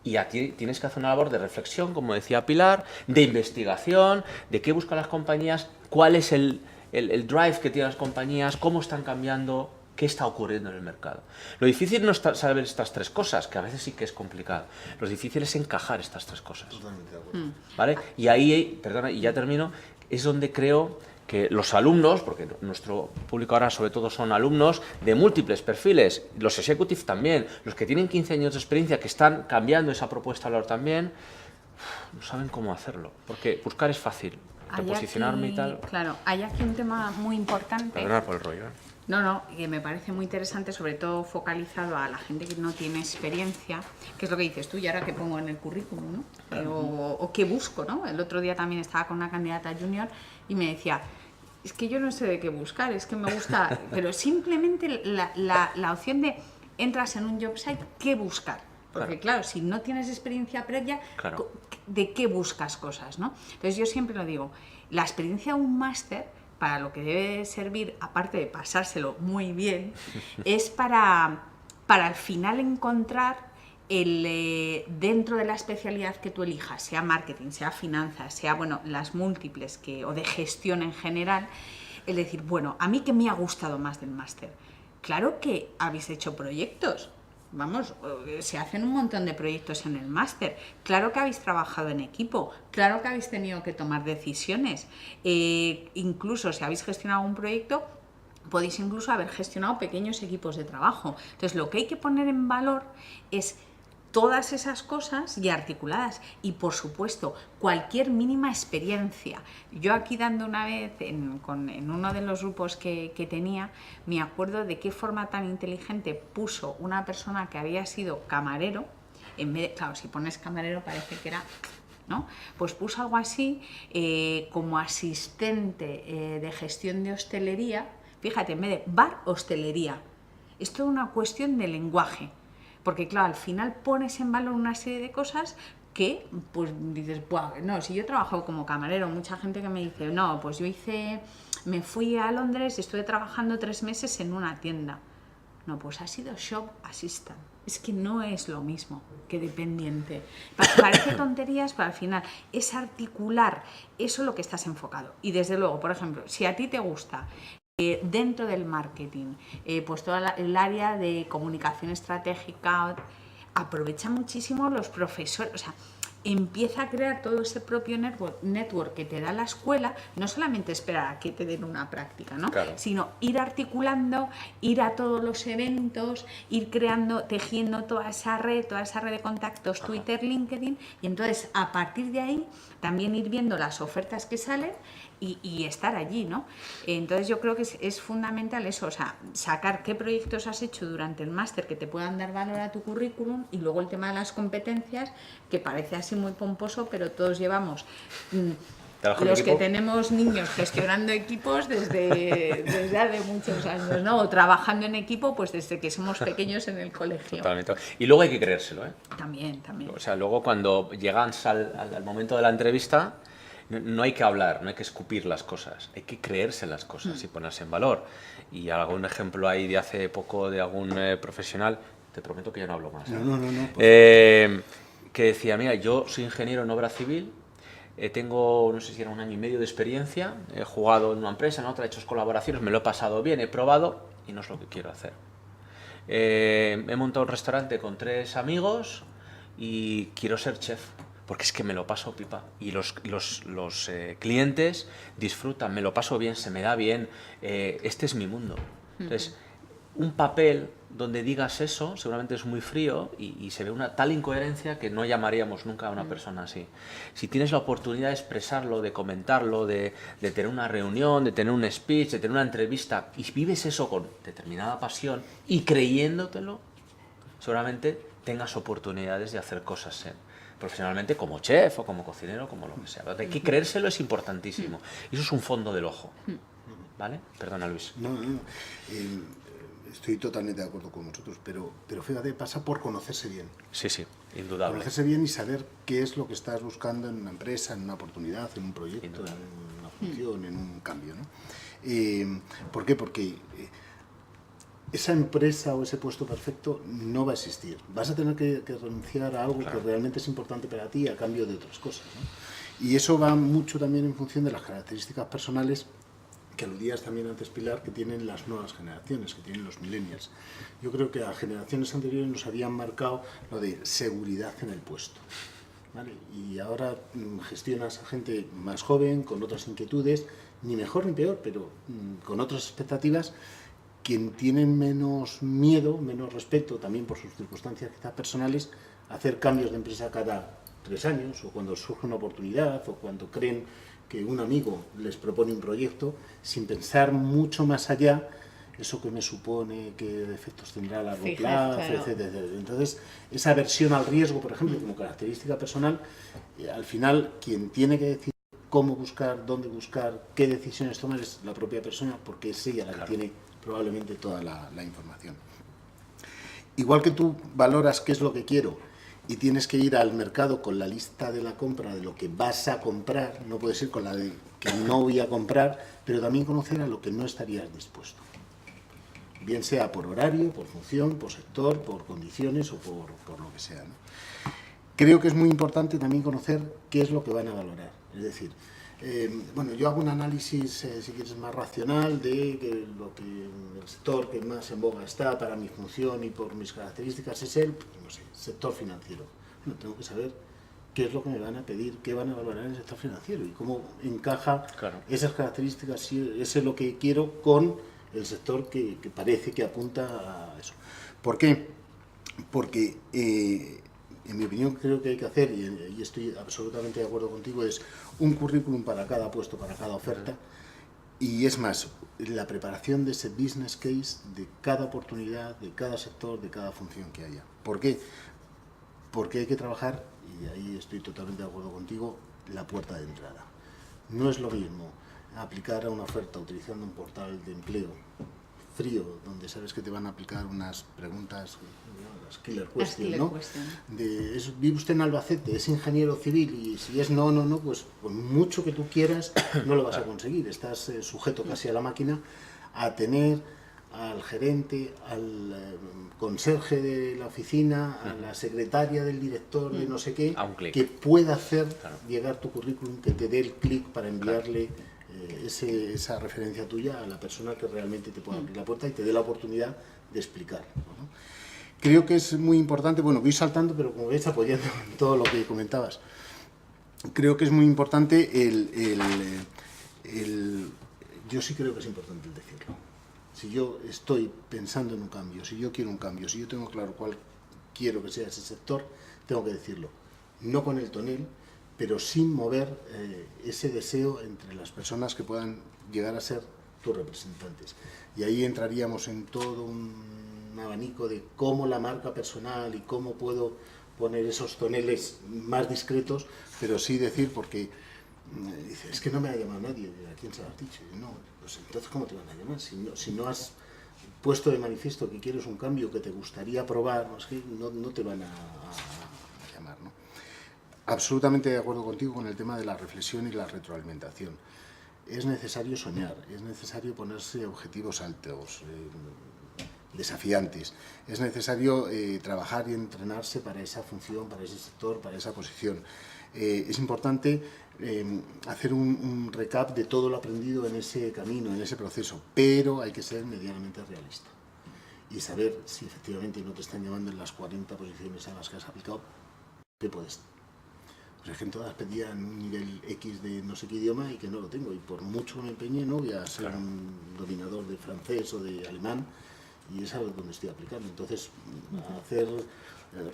Y aquí tienes que hacer una labor de reflexión, como decía Pilar, de investigación, de qué buscan las compañías, cuál es el drive que tienen las compañías, cómo están cambiando, qué está ocurriendo en el mercado. Lo difícil no es saber estas tres cosas, que a veces sí que es complicado. Lo difícil es encajar estas tres cosas. Totalmente de acuerdo. ¿Vale? Y ahí, perdona, y ya termino, es donde creo que los alumnos, porque nuestro público ahora sobre todo son alumnos de múltiples perfiles, los executives también, los que tienen 15 años de experiencia, que están cambiando esa propuesta de valor también, no saben cómo hacerlo, porque buscar es fácil, reposicionarme y tal. Claro, hay aquí un tema muy importante. Perdonad por el rollo. No, que me parece muy interesante, sobre todo focalizado a la gente que no tiene experiencia, que es lo que dices tú, y ahora que pongo en el currículum, ¿no? O qué busco, ¿no? El otro día también estaba con una candidata junior y me decía, es que yo no sé de qué buscar, es que me gusta, pero simplemente la opción de entras en un job site, ¿qué buscar? Porque claro, si no tienes experiencia previa, ¿de qué buscas cosas, no? Entonces yo siempre lo digo, la experiencia de un máster, para lo que debe servir, aparte de pasárselo muy bien, es para al final encontrar dentro de la especialidad que tú elijas, sea marketing, sea finanzas, sea las múltiples o de gestión en general, el decir, bueno, a mí ¿qué me ha gustado más del máster? Claro que habéis hecho proyectos. Vamos, se hacen un montón de proyectos en el máster. Claro que habéis trabajado en equipo, claro que habéis tenido que tomar decisiones. Incluso si habéis gestionado un proyecto, podéis incluso haber gestionado pequeños equipos de trabajo. Entonces, lo que hay que poner en valor es todas esas cosas y articuladas y, por supuesto, cualquier mínima experiencia. Yo aquí dando una vez en uno de los grupos que tenía, me acuerdo de qué forma tan inteligente puso una persona que había sido camarero, en vez de, claro, si pones camarero parece que era, ¿no? Pues puso algo así como asistente de gestión de hostelería, fíjate, en vez de bar, hostelería. Es toda una cuestión de lenguaje. Porque claro, al final pones en valor una serie de cosas que, pues dices, no, si yo trabajo como camarero, mucha gente que me dice, no, pues me fui a Londres y estuve trabajando 3 meses en una tienda. No, pues ha sido shop assistant. Es que no es lo mismo que dependiente. Parece tonterías, pero al final es articular eso lo que estás enfocado. Y desde luego, por ejemplo, si a ti te gusta dentro del marketing, pues toda el área de comunicación estratégica, aprovecha muchísimo los profesores, o sea, empieza a crear todo ese propio network que te da la escuela, no solamente esperar a que te den una práctica, ¿no? Claro. Sino ir articulando, ir a todos los eventos, ir creando, tejiendo toda esa red de contactos, Twitter, LinkedIn, y entonces a partir de ahí también ir viendo las ofertas que salen y estar allí, ¿no? Entonces yo creo que es fundamental eso, o sea, sacar qué proyectos has hecho durante el máster que te puedan dar valor a tu currículum, y luego el tema de las competencias, que parece así muy pomposo, pero todos llevamos, los que tenemos niños gestionando equipos desde hace muchos años, ¿no? O trabajando en equipo, pues desde que somos pequeños en el colegio. Totalmente. Y luego hay que creérselo, ¿eh? También. O sea, luego cuando llegas al momento de la entrevista, no hay que hablar, no hay que escupir las cosas, hay que creerse las cosas y ponerse en valor. Y algún ejemplo ahí de hace poco de algún profesional, te prometo que ya no hablo más. No. Que decía, mira, yo soy ingeniero en obra civil, tengo, no sé si era 1 año y medio de experiencia, he jugado en una empresa, en otra, he hecho colaboraciones, me lo he pasado bien, he probado y no es lo que quiero hacer. He montado un restaurante con 3 amigos y quiero ser chef, porque es que me lo paso pipa y los clientes disfrutan, me lo paso bien, se me da bien, este es mi mundo. Entonces, un papel donde digas eso seguramente es muy frío y se ve una tal incoherencia que no llamaríamos nunca a una persona así. Si tienes la oportunidad de expresarlo, de comentarlo, de tener una reunión, de tener un speech, de tener una entrevista y vives eso con determinada pasión y creyéndotelo, seguramente tengas oportunidades de hacer cosas profesionalmente como chef o como cocinero, como lo que sea. Hay que creérselo, es importantísimo. Y eso es un fondo del ojo. ¿Vale? Perdona, Luis. No. Estoy totalmente de acuerdo con vosotros, pero fíjate, pasa por conocerse bien. Sí, indudable. Conocerse bien y saber qué es lo que estás buscando en una empresa, en una oportunidad, en un proyecto, en una función, en un cambio, ¿no? ¿Por qué? Porque esa empresa o ese puesto perfecto no va a existir. Vas a tener que renunciar a algo que realmente es importante para ti a cambio de otras cosas, ¿no? Y eso va mucho también en función de las características personales que aludías también antes, Pilar, que tienen las nuevas generaciones, que tienen los millennials. Yo creo que a generaciones anteriores nos habían marcado lo de seguridad en el puesto, ¿vale? Y ahora gestionas a gente más joven, con otras inquietudes, ni mejor ni peor, pero con otras expectativas, quien tienen menos miedo, menos respeto, también por sus circunstancias quizás personales, a hacer cambios de empresa cada 3 años, o cuando surge una oportunidad, o cuando creen que un amigo les propone un proyecto, sin pensar mucho más allá, eso que me supone, qué efectos tendrá a largo plazo, etcétera, etcétera. Entonces, esa aversión al riesgo, por ejemplo, como característica personal, al final, quien tiene que decir cómo buscar, dónde buscar, qué decisiones tomar, es la propia persona, porque es ella la que tiene probablemente toda la información. Igual que tú valoras qué es lo que quiero y tienes que ir al mercado con la lista de la compra de lo que vas a comprar, no puedes ir con la de que no voy a comprar, pero también conocer a lo que no estarías dispuesto. Bien sea por horario, por función, por sector, por condiciones o por lo que sea, ¿no? Creo que es muy importante también conocer qué es lo que van a valorar. Es decir, bueno, yo hago un análisis, si quieres, más racional de que el sector que más en boga está para mi función y por mis características es el, no sé, sector financiero. Bueno, tengo que saber qué es lo que me van a pedir, qué van a valorar en el sector financiero y cómo encaja esas características, si ese es lo que quiero con el sector que parece que apunta a eso. ¿Por qué? Porque en mi opinión creo que hay que hacer, y estoy absolutamente de acuerdo contigo, es un currículum para cada puesto, para cada oferta, y es más, la preparación de ese business case de cada oportunidad, de cada sector, de cada función que haya. ¿Por qué? Porque hay que trabajar, y ahí estoy totalmente de acuerdo contigo, la puerta de entrada. No es lo mismo aplicar a una oferta utilizando un portal de empleo frío, donde sabes que te van a aplicar unas preguntas, las killer questions, ¿no? ¿Vive usted en Albacete? ¿Es ingeniero civil? Y si es no, pues por mucho que tú quieras, no lo vas a conseguir. Estás sujeto casi a la máquina a tener al gerente, al conserje de la oficina, a la secretaria del director de no sé qué, que pueda hacer llegar tu currículum, que te dé el clic para enviarle esa referencia tuya a la persona que realmente te pueda abrir la puerta y te dé la oportunidad de explicar, ¿no? Creo que es muy importante, bueno, voy saltando, pero como ves, apoyando en todo lo que comentabas, creo que es muy importante yo sí creo que es importante el decirlo. Si yo estoy pensando en un cambio, si yo quiero un cambio, si yo tengo claro cuál quiero que sea ese sector, tengo que decirlo. No con el tonel, pero sin mover ese deseo entre las personas que puedan llegar a ser tus representantes. Y ahí entraríamos en todo un abanico de cómo la marca personal y cómo puedo poner esos toneles más discretos, pero sí decir, porque es que no me ha llamado nadie, ¿a quién se lo has dicho? No, pues entonces ¿cómo te van a llamar? Si no has puesto de manifiesto que quieres un cambio, que te gustaría probar, no te van a llamar, ¿no? Absolutamente de acuerdo contigo con el tema de la reflexión y la retroalimentación. Es necesario soñar, es necesario ponerse objetivos altos, desafiantes. Es necesario trabajar y entrenarse para esa función, para ese sector, para esa posición. Es importante hacer un recap de todo lo aprendido en ese camino, en ese proceso, pero hay que ser medianamente realista y saber si efectivamente no te están llamando en las 40 posiciones a las que has aplicado, te puedes. Pues es que en todas pedían un nivel X de no sé qué idioma y que no lo tengo, y por mucho que me empeñe no voy a ser un dominador de francés o de alemán, y es algo donde estoy aplicando. Entonces, hacer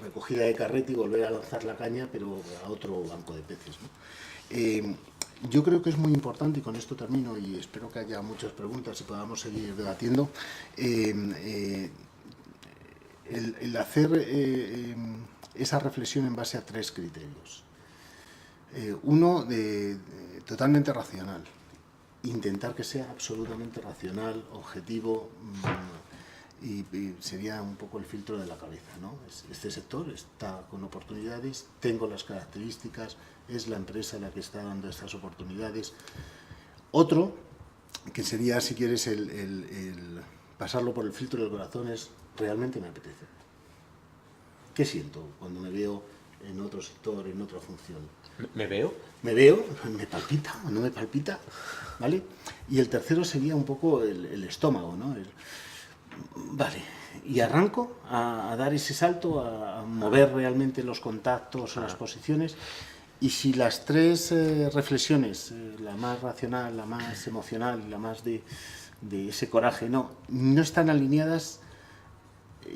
recogida de carrete y volver a lanzar la caña, pero a otro banco de peces, ¿no? Yo creo que es muy importante, y con esto termino, y espero que haya muchas preguntas y podamos seguir debatiendo, el hacer esa reflexión en base a 3 criterios. Uno, totalmente racional. Intentar que sea absolutamente racional, objetivo, y sería un poco el filtro de la cabeza, ¿no? Este sector está con oportunidades, tengo las características, es la empresa la que está dando estas oportunidades. Otro, que sería, si quieres, el pasarlo por el filtro del corazón, es realmente me apetece. ¿Qué siento cuando me veo en otro sector, en otra función? ¿Me veo? Me veo, me palpita o no me palpita, ¿vale? Y el tercero sería un poco el estómago, ¿no? Vale, y arranco a dar ese salto, a mover realmente los contactos o las posiciones, Y si las tres reflexiones, la más racional, la más emocional y la más de ese coraje, no están alineadas,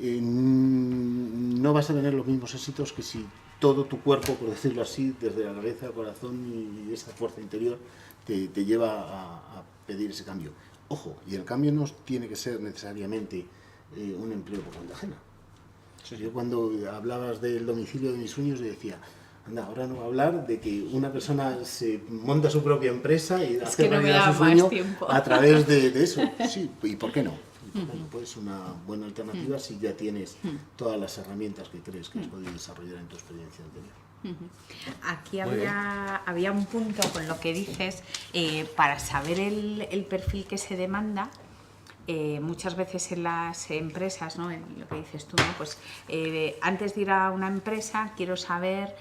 no vas a tener los mismos éxitos que si todo tu cuerpo, por decirlo así, desde la cabeza al corazón y esa fuerza interior te lleva a pedir ese cambio. Ojo, y el cambio no tiene que ser necesariamente un empleo por cuenta ajena. Sí. Yo cuando hablabas del domicilio de mis sueños, yo decía, anda, ahora no va a hablar de que una persona se monta su propia empresa y hace realidad su sueño a través de eso. Sí, ¿y por qué no? Bueno, pues una buena alternativa si ya tienes todas las herramientas que crees que has podido desarrollar en tu experiencia anterior. Aquí había un punto con lo que dices, para saber el perfil que se demanda. Muchas veces en las empresas, ¿no? En lo que dices tú, ¿no? Pues antes de ir a una empresa quiero saber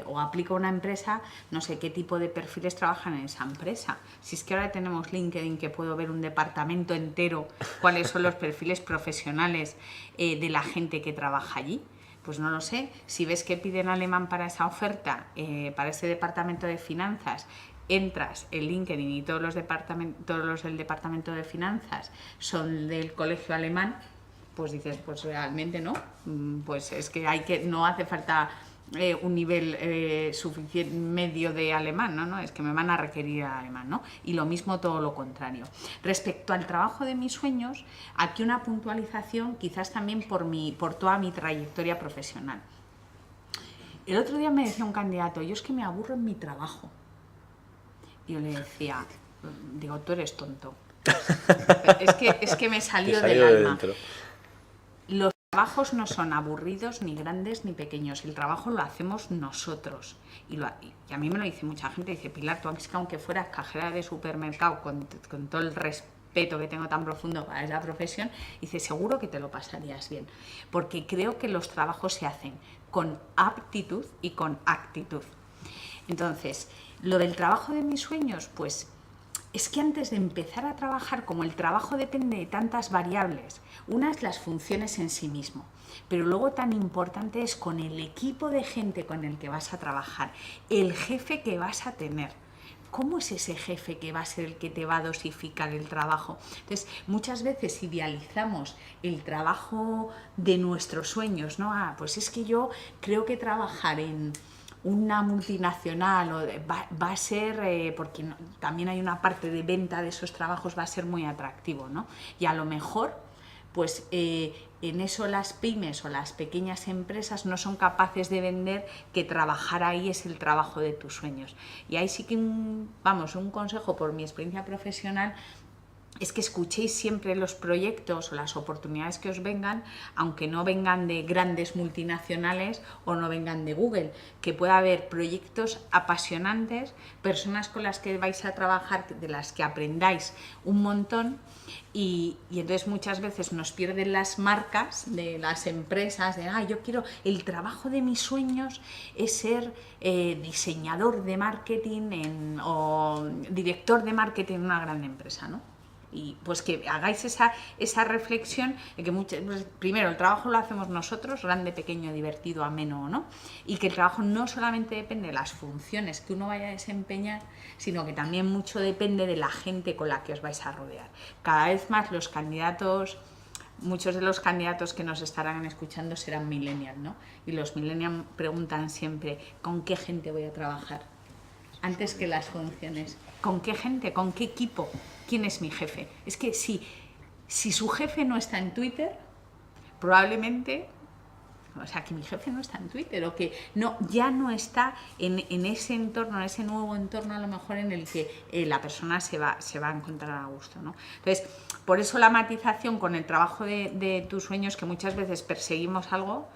o aplico a una empresa, no sé qué tipo de perfiles trabajan en esa empresa. Si es que ahora tenemos LinkedIn, que puedo ver un departamento entero, cuáles son los perfiles profesionales de la gente que trabaja allí. Pues no lo sé. Si ves que piden alemán para esa oferta, para ese departamento de finanzas, entras en LinkedIn y todos los del departamento de finanzas son del colegio alemán, pues dices, pues realmente no, pues es que no hace falta un nivel suficiente medio de alemán, ¿no? Es que me van a requerir alemán, ¿no? Y lo mismo todo lo contrario. Respecto al trabajo de mis sueños, aquí una puntualización quizás también por toda mi trayectoria profesional. El otro día me decía un candidato, yo es que me aburro en mi trabajo. Y yo le decía, digo, tú eres tonto. Es que me salió del alma. Dentro. Los trabajos no son aburridos, ni grandes, ni pequeños. El trabajo lo hacemos nosotros. Y a mí me lo dice mucha gente, dice, Pilar, tú aunque fueras cajera de supermercado, con todo el respeto que tengo tan profundo para esa profesión, dice, seguro que te lo pasarías bien. Porque creo que los trabajos se hacen con aptitud y con actitud. Entonces, lo del trabajo de mis sueños, pues es que antes de empezar a trabajar, como el trabajo depende de tantas variables, una es las funciones en sí mismo, pero luego tan importante es con el equipo de gente con el que vas a trabajar, el jefe que vas a tener. ¿Cómo es ese jefe que va a ser el que te va a dosificar el trabajo? Entonces, muchas veces idealizamos el trabajo de nuestros sueños, ¿no? Pues es que yo creo que trabajar en una multinacional va a ser, porque también hay una parte de venta de esos trabajos, va a ser muy atractivo, ¿no? Y a lo mejor, pues en eso las pymes o las pequeñas empresas no son capaces de vender que trabajar ahí es el trabajo de tus sueños. Y ahí sí que, un consejo por mi experiencia profesional, es que escuchéis siempre los proyectos o las oportunidades que os vengan, aunque no vengan de grandes multinacionales o no vengan de Google, que pueda haber proyectos apasionantes, personas con las que vais a trabajar, de las que aprendáis un montón, y entonces muchas veces nos pierden las marcas de las empresas, de yo quiero, el trabajo de mis sueños es ser diseñador de marketing o director de marketing en una gran empresa, ¿no? Y pues que hagáis esa reflexión de que pues, primero el trabajo lo hacemos nosotros, grande, pequeño, divertido, ameno, ¿no? Y que el trabajo no solamente depende de las funciones que uno vaya a desempeñar, sino que también mucho depende de la gente con la que os vais a rodear. Cada vez más los candidatos, muchos de los candidatos que nos estarán escuchando serán millennials, ¿no? Y los millennials preguntan siempre, ¿con qué gente voy a trabajar? Antes que las funciones. ¿Con qué gente? ¿Con qué equipo? ¿Quién es mi jefe? Es que si su jefe no está en Twitter, probablemente, o sea, que mi jefe no está en Twitter o que ya no está en ese entorno, en ese nuevo entorno a lo mejor en el que la persona se va a encontrar a gusto, ¿no? Entonces, por eso la matización con el trabajo de tus sueños, que muchas veces perseguimos algo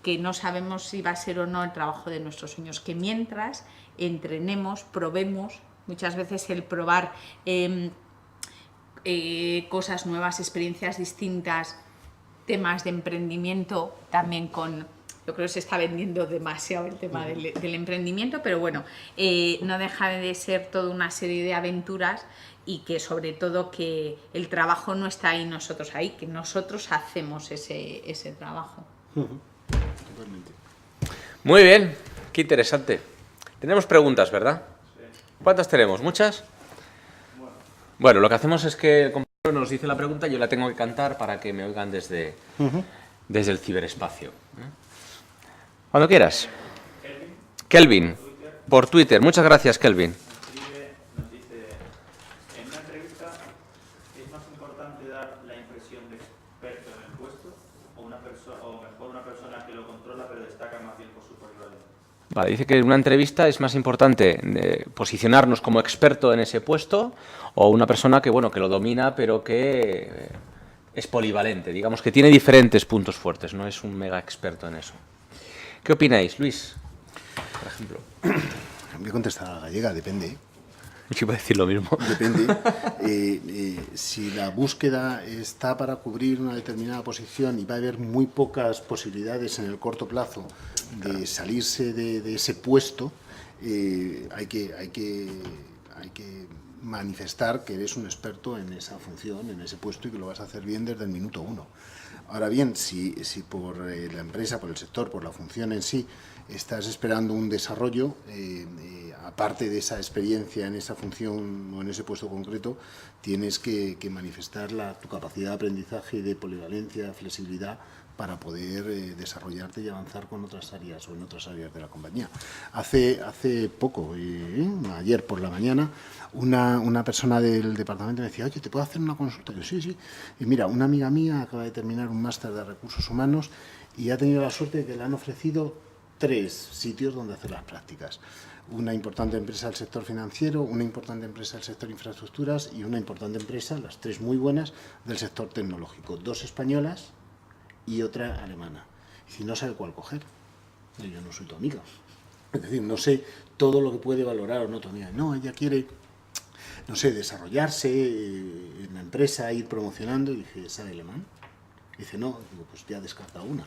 que no sabemos si va a ser o no el trabajo de nuestros sueños, que mientras entrenemos, probemos, muchas veces el probar cosas nuevas, experiencias distintas, temas de emprendimiento, también yo creo que se está vendiendo demasiado el tema del emprendimiento, pero bueno, no deja de ser toda una serie de aventuras y que sobre todo que el trabajo no está ahí nosotros ahí, que nosotros hacemos ese trabajo. Totalmente. Muy bien, qué interesante. Tenemos preguntas, ¿verdad? ¿Cuántas tenemos? ¿Muchas? Bueno, lo que hacemos es que el compañero nos dice la pregunta y yo la tengo que cantar para que me oigan desde el ciberespacio. Cuando quieras. Kelvin, por Twitter. Muchas gracias, Kelvin. Nos dice, en una entrevista, ¿es más importante dar la impresión de experto en el puesto o mejor una persona que lo controla pero destaca más bien por su polivalencia? Vale, dice que en una entrevista es más importante posicionarnos como experto en ese puesto o una persona que, bueno, que lo domina pero que es polivalente, digamos que tiene diferentes puntos fuertes, no es un mega experto en eso. ¿Qué opináis, Luis, por ejemplo? Voy a contestar a la gallega, depende. Yo iba a decir lo mismo. Depende. Si la búsqueda está para cubrir una determinada posición y va a haber muy pocas posibilidades en el corto plazo de salirse de ese puesto, hay que manifestar que eres un experto en esa función, en ese puesto y que lo vas a hacer bien desde el minuto uno. Ahora bien, si por la empresa, por el sector, por la función en sí, estás esperando un desarrollo, aparte de esa experiencia en esa función o en ese puesto concreto, tienes que manifestar tu capacidad de aprendizaje y de polivalencia, flexibilidad, para poder desarrollarte y avanzar con otras áreas o en otras áreas de la compañía. Hace poco, ayer por la mañana, una persona del departamento me decía, oye, ¿te puedo hacer una consulta? Yo, sí. Y mira, una amiga mía acaba de terminar un máster de recursos humanos y ha tenido la suerte de que le han ofrecido 3 sitios donde hacer las prácticas. Una importante empresa del sector financiero, una importante empresa del sector infraestructuras y una importante empresa, las 3 muy buenas, del sector tecnológico. 2 españolas y otra alemana. Y si no sabe cuál coger, yo no soy tu amiga. Es decir, no sé todo lo que puede valorar o no tu amiga. No, ella quiere, no sé, desarrollarse en la empresa, ir promocionando. Y dije, ¿sabe alemán? Y dice, no. Digo, pues ya descarta una.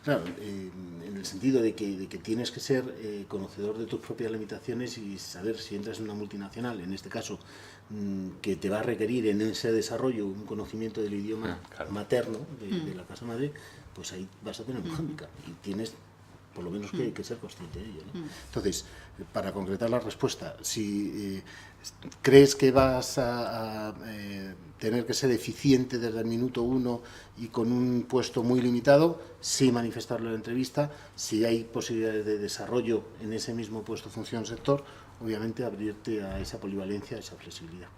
Claro, en el sentido de que tienes que ser conocedor de tus propias limitaciones y saber si entras en una multinacional, en este caso, que te va a requerir en ese desarrollo un conocimiento del idioma materno de la casa madre, pues ahí vas a tener un hándicap y tienes por lo menos que ser consciente de ello, ¿no? Entonces, para concretar la respuesta, si crees que vas a tener que ser eficiente desde el minuto 1 y con un puesto muy limitado, sí manifestarlo en la entrevista. Si hay posibilidades de desarrollo en ese mismo puesto, función, sector, obviamente abrirte a esa polivalencia, a esa flexibilidad.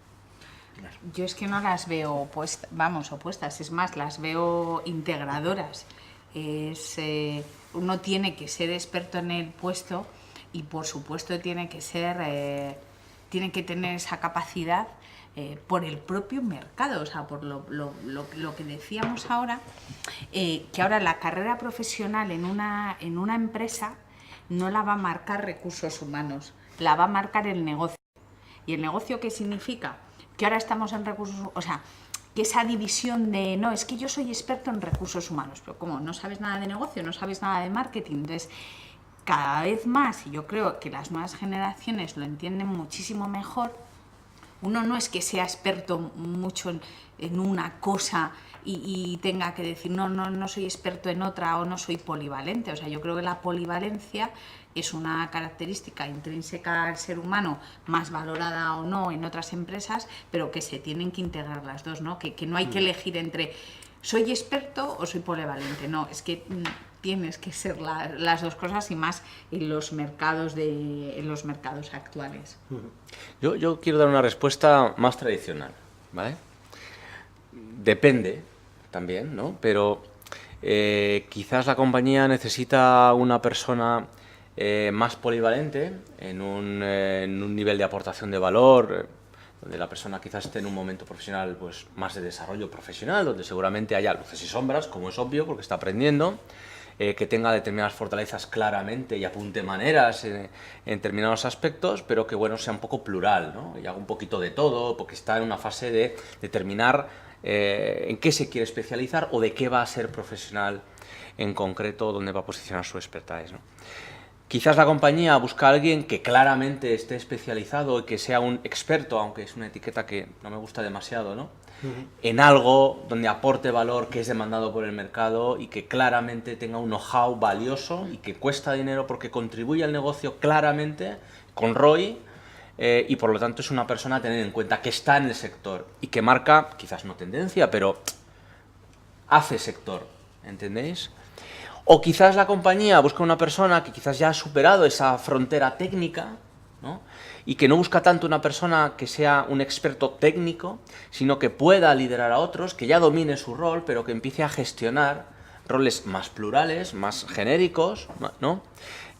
Claro. Yo es que no las veo opuestas, es más, las veo integradoras. Uno tiene que ser experto en el puesto y por supuesto tiene que tener esa capacidad por el propio mercado, o sea, por lo que decíamos ahora, que ahora la carrera profesional en una empresa no la va a marcar recursos humanos, la va a marcar el negocio. ¿Y el negocio qué significa? Que ahora estamos en recursos, o sea, que esa división de, no, es que yo soy experto en recursos humanos, pero ¿cómo? ¿No sabes nada de negocio? ¿No sabes nada de marketing? Entonces, cada vez más, y yo creo que las nuevas generaciones lo entienden muchísimo mejor, uno no es que sea experto mucho en una cosa y tenga que decir, no soy experto en otra o no soy polivalente. O sea, yo creo que la polivalencia es una característica intrínseca al ser humano, más valorada o no en otras empresas, pero que se tienen que integrar las dos, ¿no? Que no hay que elegir entre soy experto o soy polivalente. No, es que tienes que ser las dos cosas y más en los mercados actuales. Yo quiero dar una respuesta más tradicional, ¿vale? Depende también, ¿no? Pero quizás la compañía necesita una persona más polivalente en un nivel de aportación de valor, donde la persona quizás esté en un momento profesional pues más de desarrollo profesional, donde seguramente haya luces y sombras, como es obvio, porque está aprendiendo, que tenga determinadas fortalezas claramente y apunte maneras en determinados aspectos, pero que bueno, sea un poco plural, ¿no? Y haga un poquito de todo, porque está en una fase de determinar en qué se quiere especializar o de qué va a ser profesional en concreto, dónde va a posicionar su expertise, ¿no? Quizás la compañía busca a alguien que claramente esté especializado y que sea un experto, aunque es una etiqueta que no me gusta demasiado, ¿no? en algo donde aporte valor, que es demandado por el mercado y que claramente tenga un know-how valioso y que cuesta dinero porque contribuye al negocio claramente con ROI, y por lo tanto es una persona a tener en cuenta que está en el sector y que marca, quizás no tendencia, pero hace sector, ¿entendéis? O quizás la compañía busca una persona que quizás ya ha superado esa frontera técnica, ¿no? Y que no busca tanto una persona que sea un experto técnico, sino que pueda liderar a otros, que ya domine su rol, pero que empiece a gestionar roles más plurales, más genéricos, ¿no?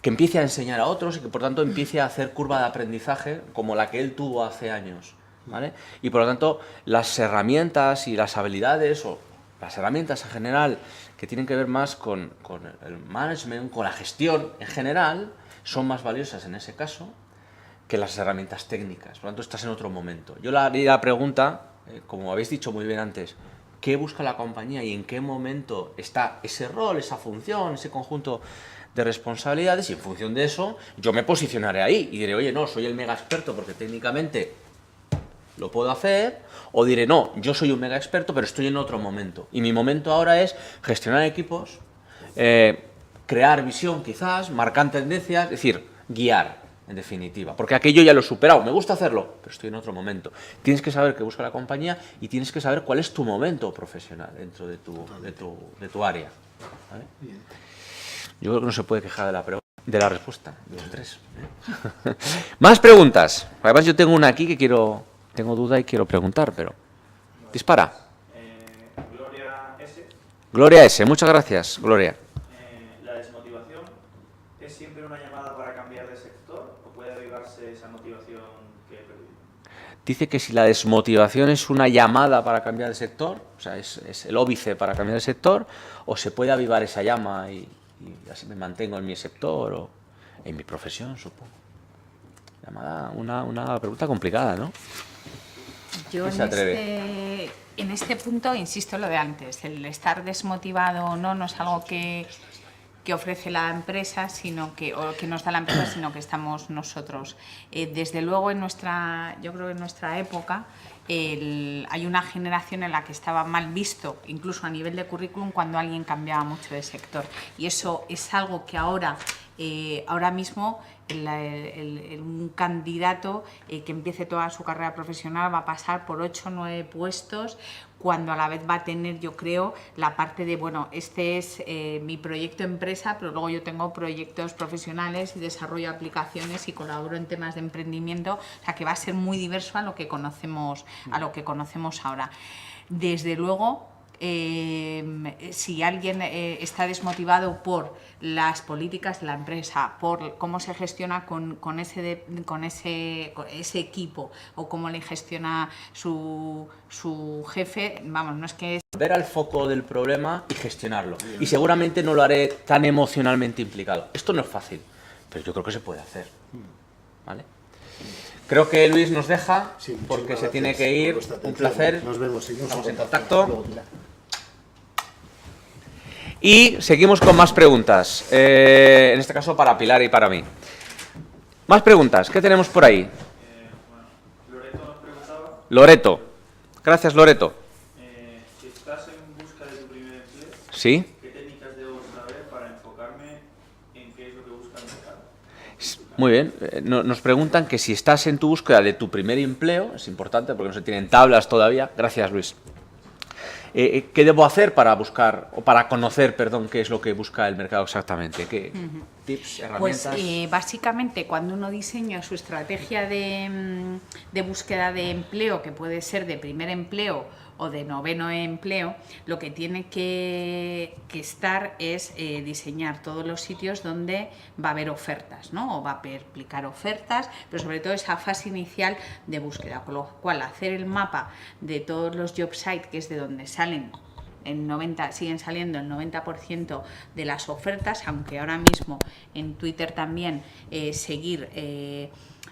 Que empiece a enseñar a otros y que por tanto empiece a hacer curva de aprendizaje como la que él tuvo hace años, ¿vale? Y por lo tanto las herramientas y las habilidades, o las herramientas en general, que tienen que ver más con el management, con la gestión en general, son más valiosas en ese caso que las herramientas técnicas. Por lo tanto, estás en otro momento. Yo le haría la pregunta, como habéis dicho muy bien antes, ¿qué busca la compañía y en qué momento está ese rol, esa función, ese conjunto de responsabilidades? Y en función de eso, yo me posicionaré ahí y diré, oye, no, soy el mega experto porque técnicamente lo puedo hacer, o diré, no, yo soy un mega experto, pero estoy en otro momento. Y mi momento ahora es gestionar equipos, crear visión quizás, marcar tendencias, es decir, guiar, en definitiva. Porque aquello ya lo he superado, me gusta hacerlo, pero estoy en otro momento. Tienes que saber qué busca la compañía y tienes que saber cuál es tu momento profesional dentro de tu área, ¿vale? Yo creo que no se puede quejar de la respuesta, de los tres. Más preguntas. Además yo tengo una aquí que tengo duda y quiero preguntar, pero... Dispara. Gloria S. Gloria S. Muchas gracias, Gloria. ¿La desmotivación es siempre una llamada para cambiar de sector o puede avivarse esa motivación que he perdido? Dice que si la desmotivación es una llamada para cambiar de sector, o sea, es el óbice para cambiar de sector, o se puede avivar esa llama y así me mantengo en mi sector o en mi profesión, supongo. Una pregunta complicada, ¿no? Yo en este punto insisto en lo de antes, el estar desmotivado o no es algo que ofrece la empresa, o que nos da la empresa, sino que estamos nosotros. Desde luego yo creo que en nuestra época hay una generación en la que estaba mal visto, incluso a nivel de currículum, cuando alguien cambiaba mucho de sector. Y eso es algo que ahora mismo un candidato que empiece toda su carrera profesional va a pasar por 8 o 9 puestos, cuando a la vez va a tener, yo creo, la parte de, bueno, este es mi proyecto empresa, pero luego yo tengo proyectos profesionales y desarrollo aplicaciones y colaboro en temas de emprendimiento, o sea que va a ser muy diverso a lo que conocemos ahora. Desde luego, si alguien está desmotivado por las políticas de la empresa, por cómo se gestiona con ese equipo o cómo le gestiona su jefe, vamos, no es que... Ver al foco del problema y gestionarlo. Y seguramente no lo haré tan emocionalmente implicado. Esto no es fácil, pero yo creo que se puede hacer, ¿vale? Creo que Luis nos deja, sí, porque se tiene que ir. Un placer. Nos vemos. Estamos en contacto. Y seguimos con más preguntas. En este caso para Pilar y para mí. Más preguntas. ¿Qué tenemos por ahí? Loreto nos preguntaba. Loreto. Gracias, Loreto. Si estás en busca de tu primer empleo, ¿sí? ¿Qué técnicas debo saber para enfocarme en qué es lo que busca el mercado? Muy bien. Nos preguntan que si estás en tu búsqueda de tu primer empleo, es importante porque no se tienen tablas todavía. Gracias, Luis. ¿Qué debo hacer para buscar, o para conocer, perdón, qué es lo que busca el mercado exactamente? ¿Qué tips, herramientas? Pues básicamente cuando uno diseña su estrategia de búsqueda de empleo, que puede ser de primer empleo o de noveno empleo, lo que tiene que estar es diseñar todos los sitios donde va a haber ofertas, ¿no? O va a aplicar ofertas, pero sobre todo esa fase inicial de búsqueda, con lo cual hacer el mapa de todos los job sites, que es de donde siguen saliendo el 90% de las ofertas, aunque ahora mismo en Twitter también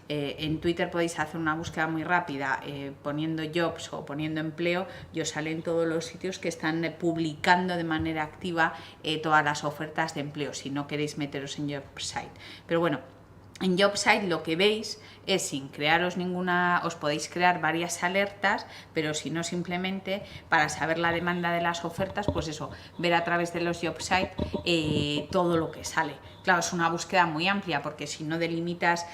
en Twitter podéis hacer una búsqueda muy rápida poniendo jobs o poniendo empleo y os salen todos los sitios que están publicando de manera activa todas las ofertas de empleo, si no queréis meteros en job site. Pero bueno, En JobSite lo que veis es, sin crearos ninguna, os podéis crear varias alertas, pero si no, simplemente para saber la demanda de las ofertas, pues eso, ver a través de los JobSite todo lo que sale. Claro, es una búsqueda muy amplia, porque si no delimitas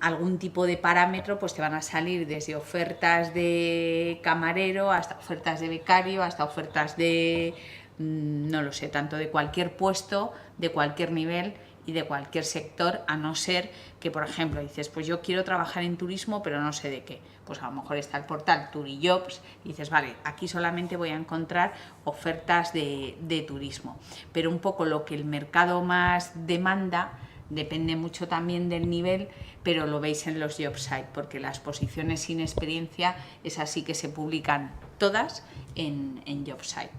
algún tipo de parámetro, pues te van a salir desde ofertas de camarero hasta ofertas de becario, hasta ofertas de, no lo sé, tanto de cualquier puesto, de cualquier nivel y de cualquier sector, a no ser que, por ejemplo, dices, pues yo quiero trabajar en turismo, pero no sé de qué. Pues a lo mejor está el portal Turijobs y dices, vale, aquí solamente voy a encontrar ofertas de turismo. Pero un poco lo que el mercado más demanda depende mucho también del nivel, pero lo veis en los JobSite, porque las posiciones sin experiencia es así que se publican todas en JobSite.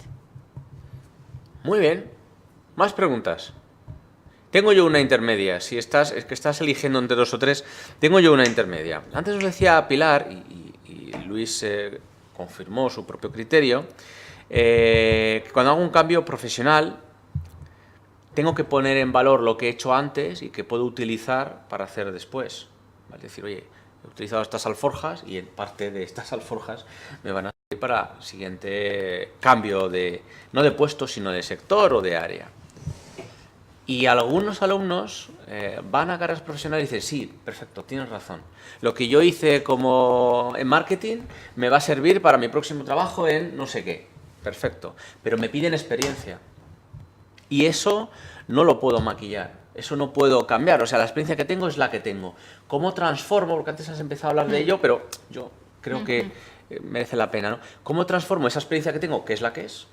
Muy bien. ¿Más preguntas? Tengo yo una intermedia. Si es que estás eligiendo entre 2 o 3, tengo yo una intermedia. Antes os decía Pilar, y Luis confirmó su propio criterio, que cuando hago un cambio profesional, tengo que poner en valor lo que he hecho antes y que puedo utilizar para hacer después. ¿Vale? Es decir, oye, he utilizado estas alforjas y en parte de estas alforjas me van a servir para el siguiente cambio no de puesto, sino de sector o de área. Y algunos alumnos van a carreras profesionales y dicen, sí, perfecto, tienes razón. Lo que yo hice como en marketing me va a servir para mi próximo trabajo en no sé qué. Perfecto. Pero me piden experiencia. Y eso no lo puedo maquillar. Eso no puedo cambiar. O sea, la experiencia que tengo es la que tengo. ¿Cómo transformo? Porque antes has empezado a hablar de ello, pero yo creo que merece la pena, ¿no? ¿Cómo transformo esa experiencia que tengo, que es la que es,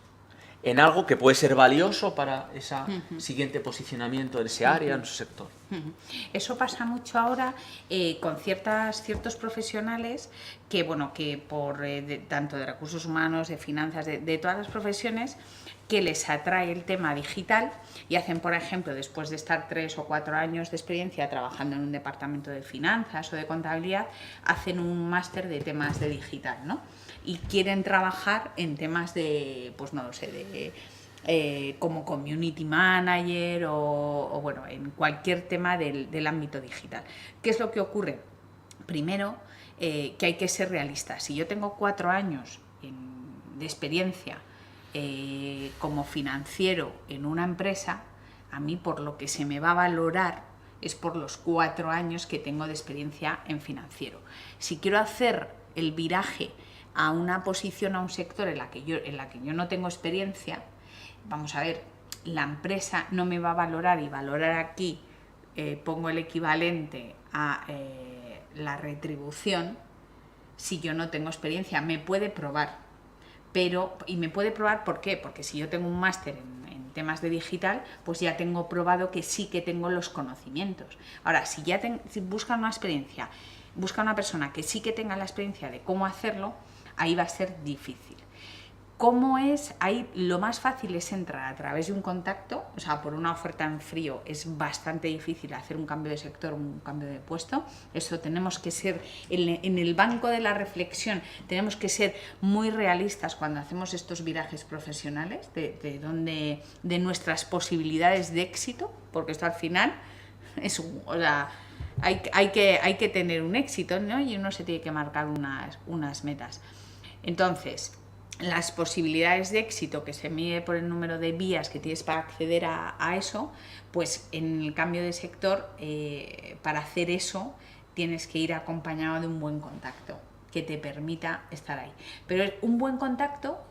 en algo que puede ser valioso para ese siguiente posicionamiento en ese área, en ese sector? Eso pasa mucho ahora con ciertos profesionales que, bueno, que por tanto de recursos humanos, de finanzas, de todas las profesiones, que les atrae el tema digital y hacen, por ejemplo, después de estar 3 o 4 años de experiencia trabajando en un departamento de finanzas o de contabilidad, hacen un máster de temas de digital, ¿no? Y quieren trabajar en temas de, pues no lo sé, de como community manager o bueno, en cualquier tema del ámbito digital. ¿Qué es lo que ocurre? Primero, que hay que ser realistas. Si yo tengo 4 años de experiencia como financiero en una empresa, a mí por lo que se me va a valorar es por los 4 años que tengo de experiencia en financiero. Si quiero hacer el viraje a una posición, a un sector en la que yo no tengo experiencia, vamos a ver, la empresa no me va a valorar, y valorar aquí pongo el equivalente a la retribución. Si yo no tengo experiencia, me puede probar, y me puede probar, ¿por qué? Porque si yo tengo un máster en temas de digital, pues ya tengo probado que sí que tengo los conocimientos. Ahora, si busca una experiencia, busca una persona que sí que tenga la experiencia de cómo hacerlo, ahí va a ser difícil. ¿Cómo es? Ahí lo más fácil es entrar a través de un contacto, o sea, por una oferta en frío es bastante difícil hacer un cambio de sector, un cambio de puesto. Eso tenemos que ser, en el banco de la reflexión, tenemos que ser muy realistas cuando hacemos estos virajes profesionales, de nuestras posibilidades de éxito, porque esto al final es o sea, hay que tener un éxito, ¿no? Y uno se tiene que marcar unas metas. Entonces, las posibilidades de éxito, que se mide por el número de vías que tienes para acceder a eso, pues en el cambio de sector, para hacer eso, tienes que ir acompañado de un buen contacto que te permita estar ahí. Pero un buen contacto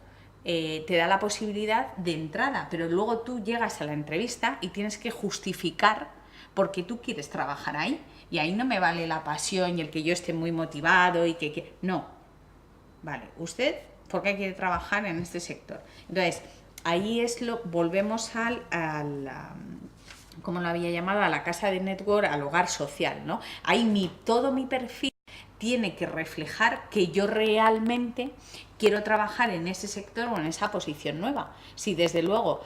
te da la posibilidad de entrada, pero luego tú llegas a la entrevista y tienes que justificar por qué tú quieres trabajar ahí. Y ahí no me vale la pasión y el que yo esté muy motivado y que no. Vale, usted, ¿por qué quiere trabajar en este sector? Entonces, ahí volvemos como lo había llamado, a la casa de network, al hogar social, ¿no? Ahí todo mi perfil tiene que reflejar que yo realmente quiero trabajar en ese sector o en esa posición nueva. Si desde luego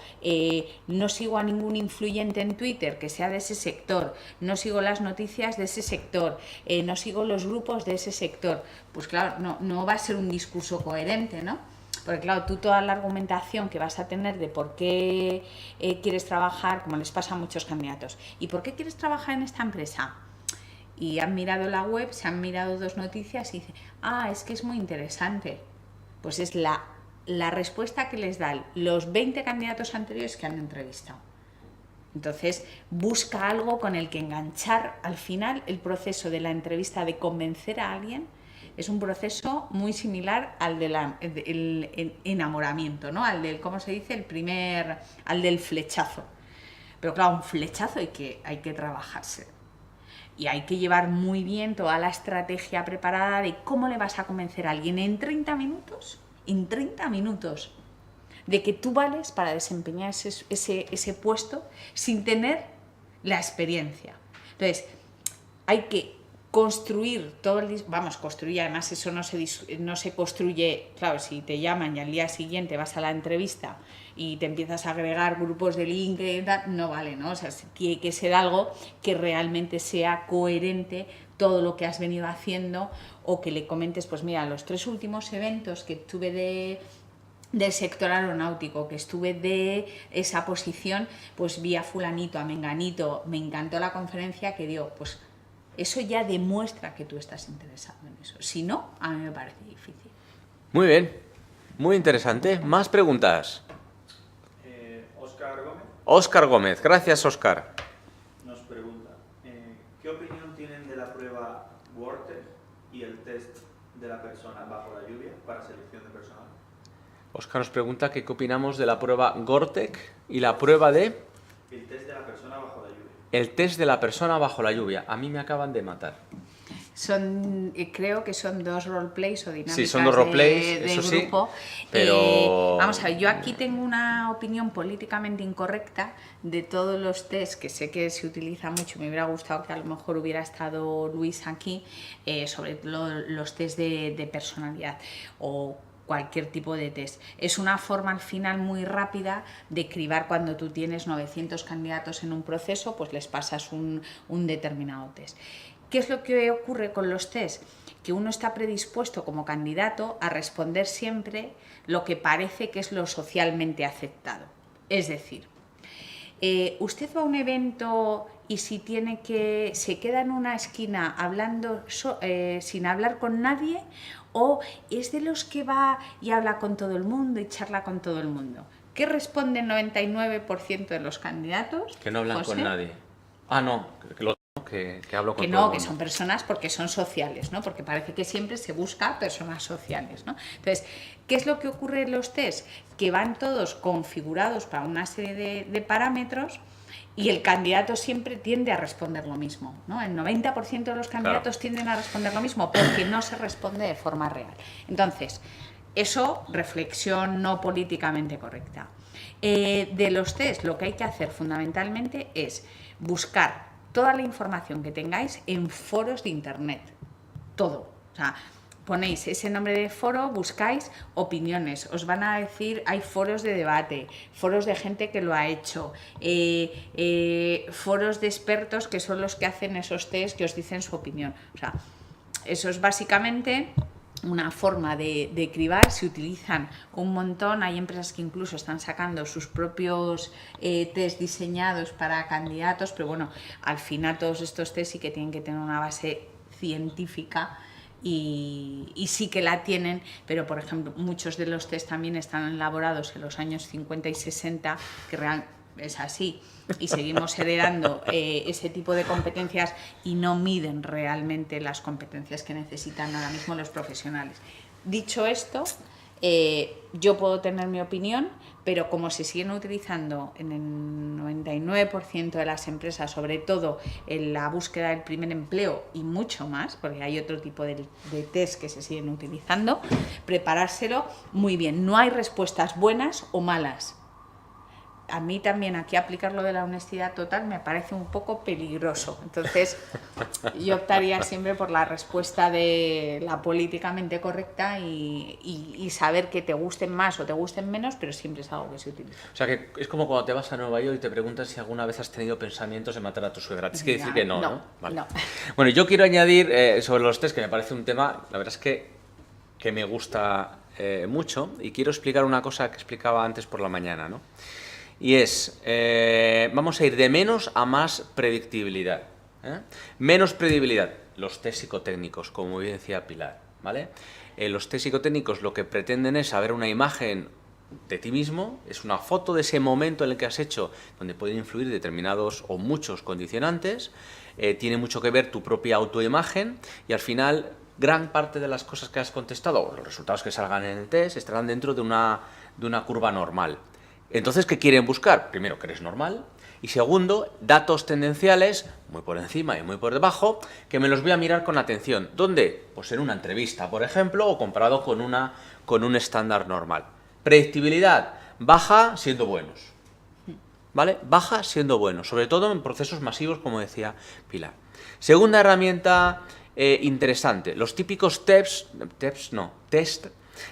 no sigo a ningún influyente en Twitter que sea de ese sector, no sigo las noticias de ese sector, no sigo los grupos de ese sector, pues claro, no va a ser un discurso coherente, ¿no? Porque claro, tú toda la argumentación que vas a tener de por qué quieres trabajar, como les pasa a muchos candidatos, ¿y por qué quieres trabajar en esta empresa? Y han mirado la web, se han mirado 2 noticias y dicen, es que es muy interesante. Pues es la respuesta que les dan los 20 candidatos anteriores que han entrevistado. Entonces, busca algo con el que enganchar. Al final, el proceso de la entrevista de convencer a alguien es un proceso muy similar al del enamoramiento, ¿no? Al del, ¿cómo se dice? Al del flechazo. Pero claro, un flechazo hay que trabajarse. Y hay que llevar muy bien toda la estrategia preparada de cómo le vas a convencer a alguien en 30 minutos, de que tú vales para desempeñar ese puesto sin tener la experiencia. Entonces, hay que construir todo construir, además eso no se construye, claro, si te llaman y al día siguiente vas a la entrevista y te empiezas a agregar grupos de LinkedIn, no vale, ¿no? O sea, tiene que ser algo que realmente sea coherente todo lo que has venido haciendo, o que le comentes, pues mira, los 3 últimos eventos que tuve del sector aeronáutico, que estuve de esa posición, pues vi a fulanito, a menganito, me encantó la conferencia que dio, pues eso ya demuestra que tú estás interesado en eso. Si no, a mí me parece difícil. Muy bien, muy interesante. ¿Más preguntas? Óscar Gómez, gracias Óscar. Nos pregunta, ¿qué opinión tienen de la prueba Wortec y el test de la persona bajo la lluvia para selección de personal? Óscar nos pregunta qué opinamos de la prueba Wortec y la prueba de... El test de la persona bajo la lluvia. El test de la persona bajo la lluvia. A mí me acaban de matar. Creo que son 2 roleplays o dinámicas. Sí, son 2 roleplays, del eso grupo. Sí, pero... Vamos a ver, yo aquí tengo una opinión políticamente incorrecta de todos los tests, que sé que se utiliza mucho. Me hubiera gustado que a lo mejor hubiera estado Luis aquí, sobre los tests de personalidad o cualquier tipo de test. Es una forma al final muy rápida de cribar. Cuando tú tienes 900 candidatos en un proceso, pues les pasas un determinado test. ¿Qué es lo que ocurre con los test? Que uno está predispuesto como candidato a responder siempre lo que parece que es lo socialmente aceptado. Es decir, usted va a un evento y si se queda en una esquina hablando sin hablar con nadie, o es de los que va y habla con todo el mundo y charla con todo el mundo. ¿Qué responde el 99% de los candidatos? Que no hablan José. con nadie. No, que hablo con que todo no, el que mundo. son personas porque son sociales, ¿no? Porque parece que siempre se busca personas sociales, ¿no? Entonces, ¿qué es lo que ocurre en los test? Que van todos configurados para una serie de parámetros y el candidato siempre tiende a responder lo mismo, ¿no? El 90% de los candidatos tienden a responder lo mismo porque no se responde de forma real. Entonces, eso, reflexión no políticamente correcta. De los test, lo que hay que hacer fundamentalmente es buscar toda la información que tengáis en foros de internet, todo. O sea, ponéis ese nombre de foro, buscáis opiniones, os van a decir, hay foros de debate, foros de gente que lo ha hecho, foros de expertos que son los que hacen esos test que os dicen su opinión. O sea, eso es básicamente una forma de cribar. Se utilizan un montón, hay empresas que incluso están sacando sus propios test diseñados para candidatos, pero bueno, al final todos estos test sí que tienen que tener una base científica y sí que la tienen, pero por ejemplo muchos de los test también están elaborados en los años 50 y 60, que realmente es así, y seguimos heredando ese tipo de competencias y no miden realmente las competencias que necesitan ahora mismo los profesionales. Dicho esto, yo puedo tener mi opinión, pero como se siguen utilizando en el 99% de las empresas, sobre todo en la búsqueda del primer empleo y mucho más, porque hay otro tipo de test que se siguen utilizando, preparárselo muy bien. No hay respuestas buenas o malas. A mí también aquí aplicar lo de la honestidad total me parece un poco peligroso. Entonces, yo optaría siempre por la respuesta de la políticamente correcta y saber que te gusten más o te gusten menos, pero siempre es algo que se utiliza. O sea, que es como cuando te vas a Nueva York y te preguntan si alguna vez has tenido pensamientos de matar a tu suegra. Tienes que decir que no, ¿no? Vale. No. Bueno, yo quiero añadir sobre los test, que me parece un tema, la verdad es que me gusta mucho y quiero explicar una cosa que explicaba antes por la mañana, ¿no? Y es, vamos a ir de menos a más predictibilidad. Menos predictibilidad, los test psicotécnicos, como bien decía Pilar, ¿vale? Los test psicotécnicos lo que pretenden es saber una imagen de ti mismo, es una foto de ese momento en el que has hecho, donde pueden influir determinados o muchos condicionantes, tiene mucho que ver tu propia autoimagen y al final gran parte de las cosas que has contestado, los resultados que salgan en el test, estarán dentro de una curva normal. Entonces, ¿qué quieren buscar? Primero, que eres normal, y segundo, datos tendenciales, muy por encima y muy por debajo, que me los voy a mirar con atención. ¿Dónde? Pues en una entrevista, por ejemplo, o comparado con un estándar normal. Predictibilidad, baja siendo buenos, ¿vale? Baja siendo buenos, sobre todo en procesos masivos, como decía Pilar. Segunda herramienta interesante, los típicos test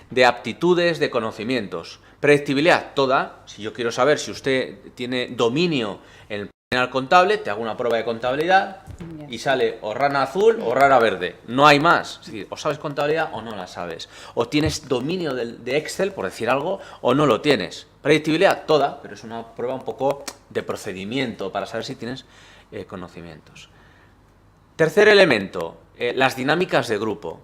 de aptitudes, de conocimientos. Predictibilidad toda, si yo quiero saber si usted tiene dominio en el penal contable, te hago una prueba de contabilidad y sale o rana azul o rana verde, no hay más. Es decir, o sabes contabilidad o no la sabes, o tienes dominio de Excel, por decir algo, o no lo tienes. Predictibilidad toda, pero es una prueba un poco de procedimiento para saber si tienes conocimientos. Tercer elemento, las dinámicas de grupo.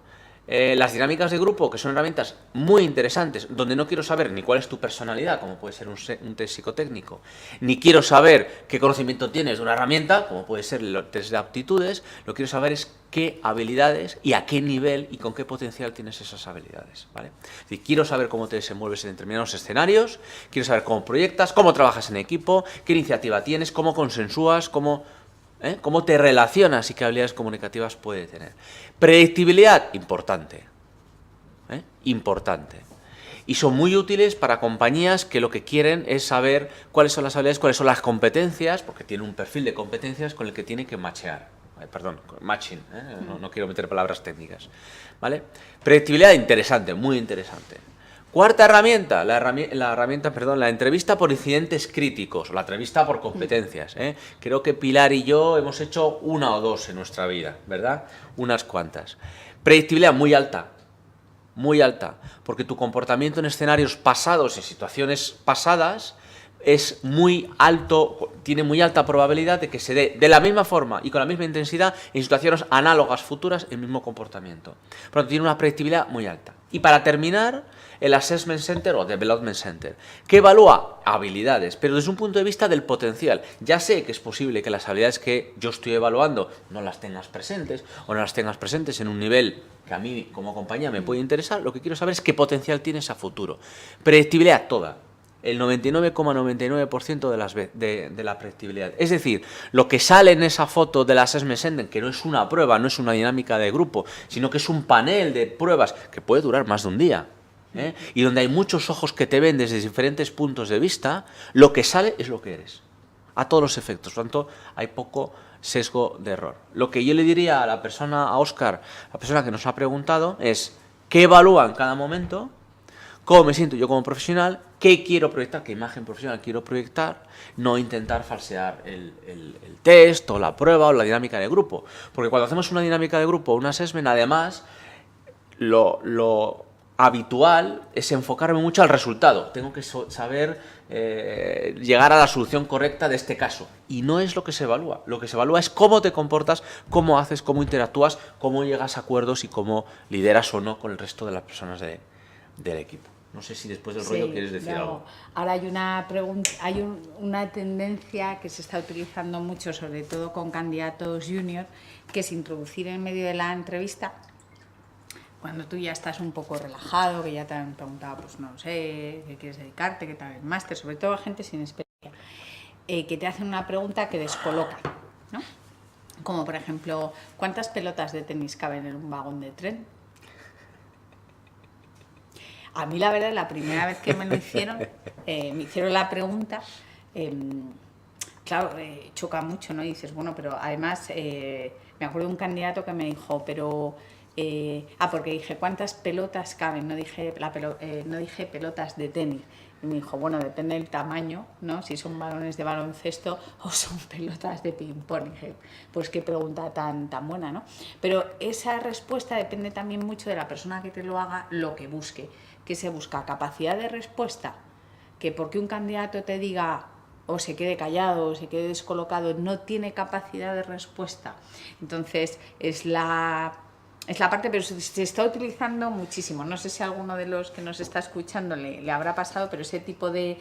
Las dinámicas de grupo, que son herramientas muy interesantes, donde no quiero saber ni cuál es tu personalidad, como puede ser un test psicotécnico, ni quiero saber qué conocimiento tienes de una herramienta, como puede ser el test de aptitudes, lo que quiero saber es qué habilidades y a qué nivel y con qué potencial tienes esas habilidades, ¿vale? Es decir, quiero saber cómo te desenvuelves en determinados escenarios, quiero saber cómo proyectas, cómo trabajas en equipo, qué iniciativa tienes, cómo consensúas, cómo te relacionas y qué habilidades comunicativas puede tener. Predictibilidad, importante. Importante. Y son muy útiles para compañías que lo que quieren es saber cuáles son las habilidades, cuáles son las competencias, porque tiene un perfil de competencias con el que tiene que matchear. Perdón, matching, no quiero meter palabras técnicas, ¿vale? Predictibilidad interesante, muy interesante. Cuarta herramienta, la entrevista por incidentes críticos, o la entrevista por competencias. Creo que Pilar y yo hemos hecho una o dos en nuestra vida, ¿verdad? Unas cuantas. Predictibilidad muy alta, porque tu comportamiento en escenarios pasados, en situaciones pasadas, es muy alto, tiene muy alta probabilidad de que se dé de la misma forma y con la misma intensidad en situaciones análogas futuras el mismo comportamiento. Por lo tanto, tiene una predictibilidad muy alta. Y para terminar, el Assessment Center o Development Center, que evalúa habilidades, pero desde un punto de vista del potencial. Ya sé que es posible que las habilidades que yo estoy evaluando no las tengas presentes o no las tengas presentes en un nivel que a mí como compañía me puede interesar. Lo que quiero saber es qué potencial tienes a futuro. Predictibilidad toda. El 99,99% de la predictibilidad. Es decir, lo que sale en esa foto del Assessment Center, que no es una prueba, no es una dinámica de grupo, sino que es un panel de pruebas que puede durar más de un día, y donde hay muchos ojos que te ven desde diferentes puntos de vista, lo que sale es lo que eres, a todos los efectos. Por lo tanto, hay poco sesgo de error. Lo que yo le diría a la persona, a Óscar, la persona que nos ha preguntado, es qué evalúa en cada momento, cómo me siento yo como profesional, qué quiero proyectar, qué imagen profesional quiero proyectar, no intentar falsear el test o la prueba o la dinámica de grupo. Porque cuando hacemos una dinámica de grupo o un assessment, además, lo habitual es enfocarme mucho al resultado. Tengo que saber llegar a la solución correcta de este caso. Y no es lo que se evalúa. Lo que se evalúa es cómo te comportas, cómo haces, cómo interactúas, cómo llegas a acuerdos y cómo lideras o no con el resto de las personas del equipo. No sé si después del rollo quieres decir algo. Ahora hay una pregunta, una tendencia que se está utilizando mucho, sobre todo con candidatos junior, que es introducir en medio de la entrevista, cuando tú ya estás un poco relajado, que ya te han preguntado, pues no sé, qué quieres dedicarte, qué tal el máster, sobre todo a gente sin experiencia, que te hacen una pregunta que descoloca, ¿no? Como por ejemplo, ¿cuántas pelotas de tenis caben en un vagón de tren? A mí la verdad, la primera vez que me lo hicieron, me hicieron la pregunta, claro, choca mucho, ¿no? Y dices, bueno, pero además, me acuerdo de un candidato que me dijo, pero... porque dije, ¿cuántas pelotas caben? No dije pelotas de tenis. Y me dijo, bueno, depende del tamaño, ¿no? Si son balones de baloncesto o son pelotas de ping-pong. Y dije, pues qué pregunta tan buena, ¿no? Pero esa respuesta depende también mucho de la persona que te lo haga, lo que busque. ¿Qué se busca? Capacidad de respuesta. Que porque un candidato te diga o se quede callado o se quede descolocado, no tiene capacidad de respuesta. Entonces, es la parte, pero se está utilizando muchísimo. No sé si a alguno de los que nos está escuchando le habrá pasado, pero ese tipo de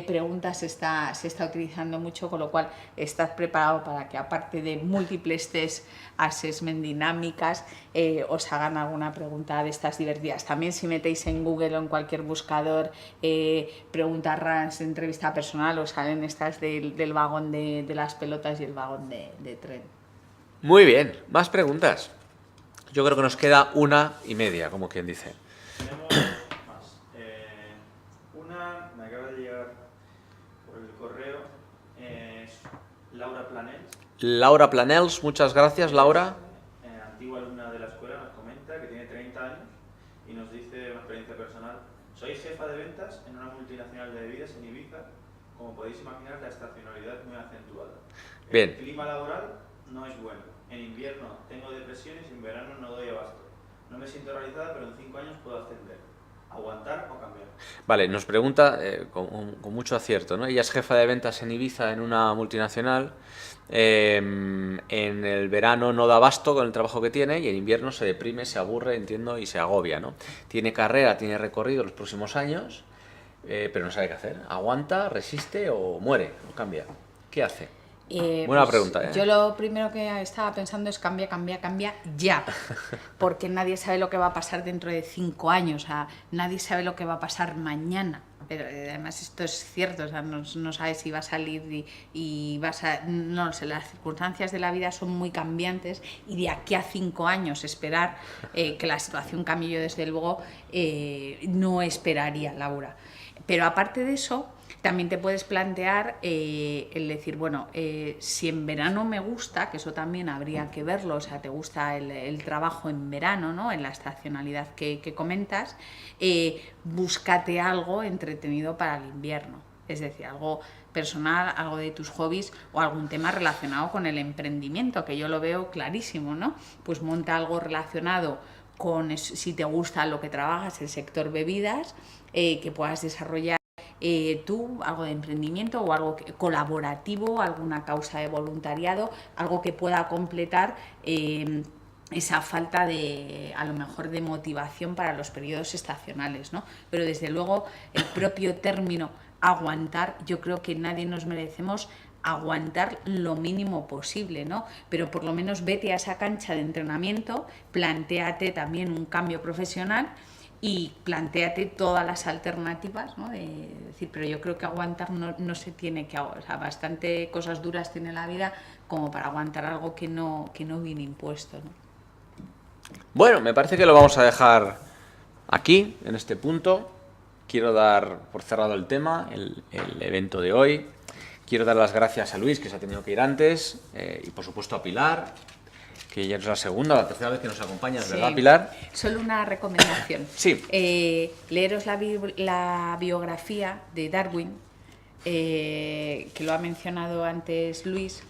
preguntas se está utilizando mucho, con lo cual estad preparado para que, aparte de múltiples test assessment dinámicas, os hagan alguna pregunta de estas divertidas. También, si metéis en Google o en cualquier buscador preguntas raras, entrevista personal, os salen estas del vagón de las pelotas y el vagón de tren. Muy bien, más preguntas. Yo creo que nos queda 1:30, como quien dice. Tenemos más. Una me acaba de llegar por el correo, es Laura Planels. Laura Planels, muchas gracias, Laura. Antigua alumna de la escuela, nos comenta que tiene 30 años y nos dice una experiencia personal. Soy jefa de ventas en una multinacional de bebidas en Ibiza. Como podéis imaginar, la estacionalidad es muy acentuada. Bien. El clima laboral no es bueno. En invierno tengo depresiones y en verano no doy abasto. No me siento realizada, pero en 5 años puedo ascender. ¿Aguantar o cambiar? Vale, nos pregunta con mucho acierto, ¿no? Ella es jefa de ventas en Ibiza en una multinacional. En el verano no da abasto con el trabajo que tiene y en invierno se deprime, se aburre, entiendo, y se agobia, ¿no? Tiene carrera, tiene recorrido los próximos años, pero no sabe qué hacer. ¿Aguanta, resiste o muere o cambia? ¿Qué hace? Buena Pues pregunta, ¿eh? Yo lo primero que estaba pensando es cambia ya, porque nadie sabe lo que va a pasar dentro de 5 años, o sea, nadie sabe lo que va a pasar mañana. Pero además esto es cierto, o sea, no sabes si va a salir y vas a... No sé, las circunstancias de la vida son muy cambiantes y de aquí a 5 años esperar que la situación cambie, yo desde luego no esperaría, Laura. Pero aparte de eso, también te puedes plantear el decir, bueno, si en verano me gusta, que eso también habría que verlo, o sea, te gusta el trabajo en verano, ¿no? En la estacionalidad que comentas, búscate algo entretenido para el invierno. Es decir, algo personal, algo de tus hobbies o algún tema relacionado con el emprendimiento, que yo lo veo clarísimo, ¿no? Pues monta algo relacionado con, si te gusta lo que trabajas, el sector bebidas, que puedas desarrollar tú, algo de emprendimiento o algo colaborativo, alguna causa de voluntariado, algo que pueda completar esa falta de, a lo mejor, de motivación para los periodos estacionales, ¿no? Pero desde luego el propio término aguantar, yo creo que nadie nos merecemos aguantar lo mínimo posible, ¿no? Pero por lo menos vete a esa cancha de entrenamiento, plantéate también un cambio profesional y plantéate todas las alternativas, ¿no? De decir, pero yo creo que aguantar no se tiene que... O sea, bastante cosas duras tiene la vida como para aguantar algo que no viene impuesto, ¿no? Bueno, me parece que lo vamos a dejar aquí, en este punto. Quiero dar por cerrado el tema, el evento de hoy. Quiero dar las gracias a Luis, que se ha tenido que ir antes, y por supuesto a Pilar, que ya es la segunda o la tercera vez que nos acompañas, ¿verdad, Pilar? Solo una recomendación. Sí. Leeros la biografía de Darwin, que lo ha mencionado antes Luis,